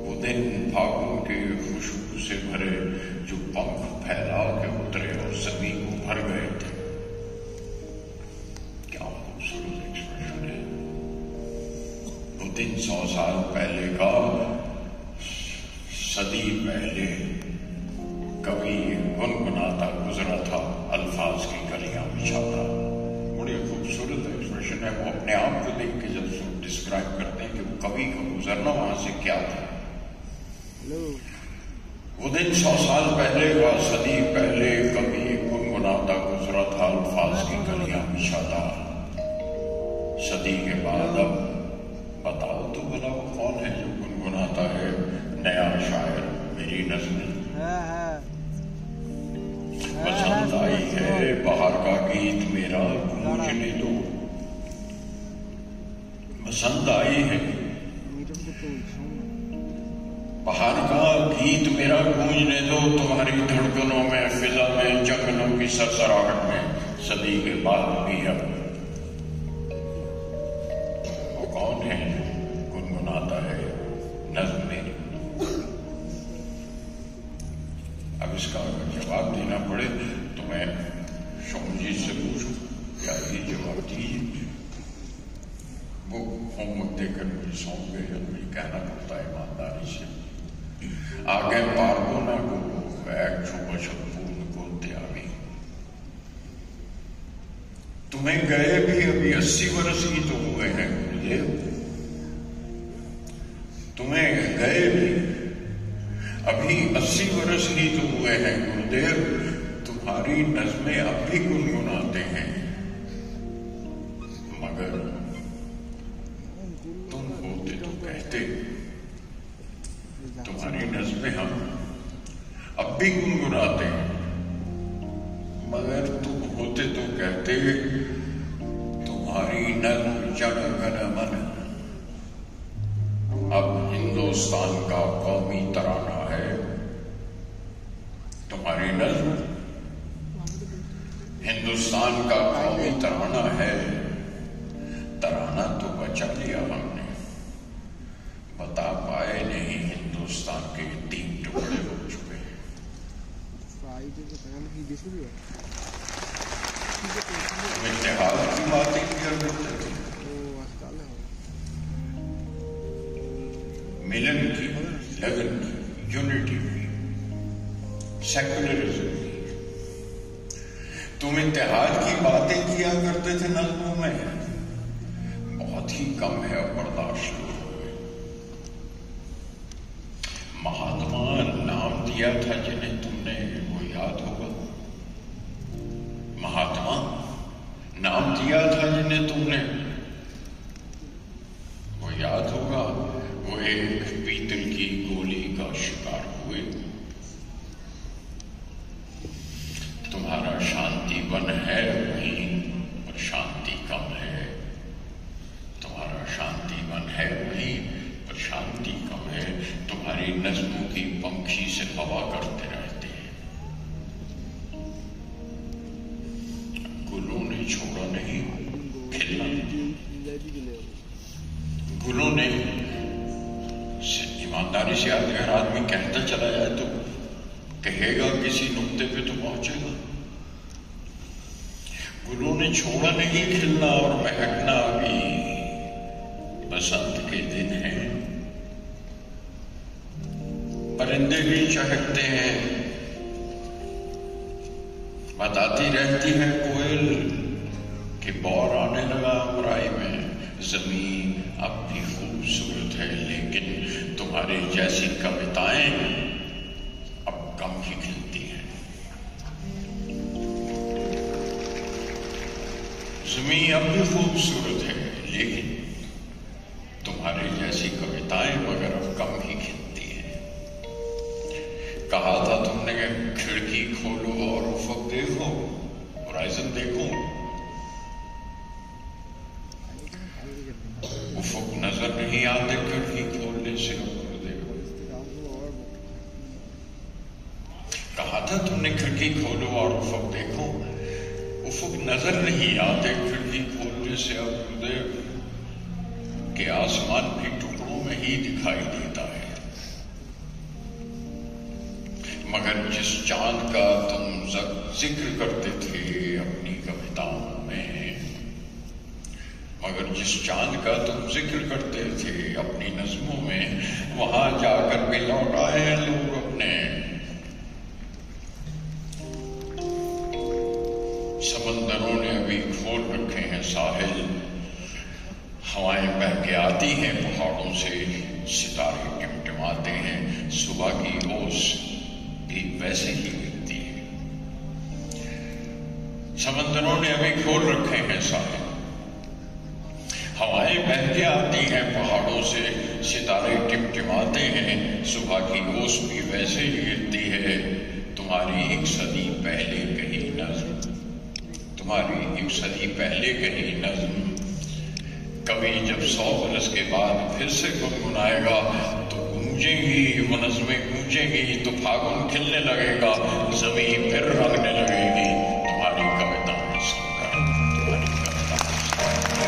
वो दिन फागुन के खुशबू से भरे जो पंख फैला के उतरे और जमीन को भर गए थे। क्या खूबसूरत एक्सप्रेशन है। वो दिन 100 साल पहले का, सदी पहले कवि गुनगुनाता गुजरा था, अल्फाज की कलियां बिछाता। बड़ी खूबसूरत एक्सप्रेशन है। वो अपने आप को देख के जब डिस्क्राइब करते हैं कि वो कवि का गुजरना वहां से क्या था। वो दिन 100 साल पहले का, सदी पहले कवि गुनगुनाता गुजरा था, अल्फाज की कलियां बिछाता। सदी के बाद अब बताओ तो भला वो कौन है जो गुनगुनाता है नया शायर मेरी नज़्में। पसंद आई है बाहर का गीत मेरा गूंजने दो, पसंद आई है बाहर का गीत मेरा गूंजने दो, तुम्हारी धड़कनों में, फिजा में, जंगलों की सरसराहट में, सदी के बाद भी अब वो कौन है गुनगुनाता है नज़्में। अब इसका अगर जवाब देना पड़े तो मैं शोमजीत से पूछूं, क्या ये जवाब दीजिए। वो होमवर्क देकर मुझे सौंप गए, मुझे कहना पड़ता है ईमानदारी से। आगे पार्वना को एक पूर्ण को त्यागी, तुम्हें गए भी अभी 80 वर्ष ही तो हुए हैं गुरुदेव, तुम्हें गए भी अभी 80 वर्ष ही तो हुए हैं गुरुदेव, तुम्हारी नज़्में अब भी गुनगुनाते हैं, मगर तुम होते तो कहते, तुम्हारी नज़्में हम अब भी गुनगुनाते हैं, मगर तुम होते तो कहते, तुम्हारी नज़्म जन गण मन अब हिंदुस्तान का कौमी तराना है। तुम्हारी नज़्म हिंदुस्तान का कौमी तराना है, तराना तो बचा लिया हमने, बता पाए नहीं हिंदुस्तान के 3 टुकड़े हो चुके। इत्तेहाद की बातें कर देते थे, मिलन की, लगन की, यूनिटी की, सेक्युलरिज्म की, तुम इत्तेहाद की बातें किया करते थे नज़्मों में, बहुत ही कम है अब बर्दाश्त हो गए। महात्मा नाम दिया था जिन्हें तुमने, वो याद होगा। महात्मा नाम दिया था जिन्हें तुमने, वो याद होगा। वो एक पीतल की गोली का शिकार हुए। तुम्हारा शांति वन है वहीं पर शांति कम है, तुम्हारा शांति वन है वहीं पर शांति कम है। तुम्हारी नज़्मों की पंखी से हवा करते रहते हैं। गुलों ने छोड़ा नहीं खिलना, गुलों ने, ईमानदारी से अगर आदमी कहता चला जाए तो कहेगा किसी नुक्ते पे तो पहुंचेगा। गुलों ने छोड़ा नहीं खिलना और महकना भी, बसंत के दिन हैं, परिंदे भी चहकते हैं, बताती रहती है कोयल कि बौर आने लगा अमराई में। जमीन अब भी खूबसूरत है, लेकिन तुम्हारे जैसी कविताएं अब कम ही खिलती हैं। जमीन अब भी खूबसूरत है, लेकिन तुम्हारे जैसी कविताएं मगर अब कम ही खिलती हैं। कहा था तुमने कि खिड़की खोलो और उफक देखो, होराइजन देखो, आते खिड़की खोलने से गुरुदेव, कहा था तुमने खिड़की खोलो और उफक देखो, उफक नजर नहीं आते खिड़की खोलने से अब गुरुदेव, कि आसमान भी टुकड़ों में ही दिखाई देता है। मगर जिस चांद का तुम जिक्र करते थे अपनी कविताओं में, मगर जिस चांद का तुम जिक्र करते थे अपनी नज़्मों में, वहां जाकर भी लौट आए हैं लोग अपने। समंदरों ने अभी खोल रखे हैं साहिल, हवाएं बह के आती हैं पहाड़ों से, सितारे टिमटिमाते हैं, सुबह की ओस भी वैसे ही दिखती है। समंदरों ने अभी खोल रखे हैं साहिल, हवाएं बह के आती हैं पहाड़ों से, सितारे टिमटिमाते हैं, सुबह की ओस भी वैसे ही गिरती है। तुम्हारी एक सदी पहले कही नज़्म, तुम्हारी एक सदी पहले कही नज़्म, कभी जब 100 बरस के बाद फिर से गुनगुनाएगा तो गूंजेंगी वो नज़्में, गूंजेंगी तो फागुन खिलने लगेगा, ज़मीन फिर रंगने लगेगी तुम्हारी कविताएं सुनकर, तुम्हारी कविताएं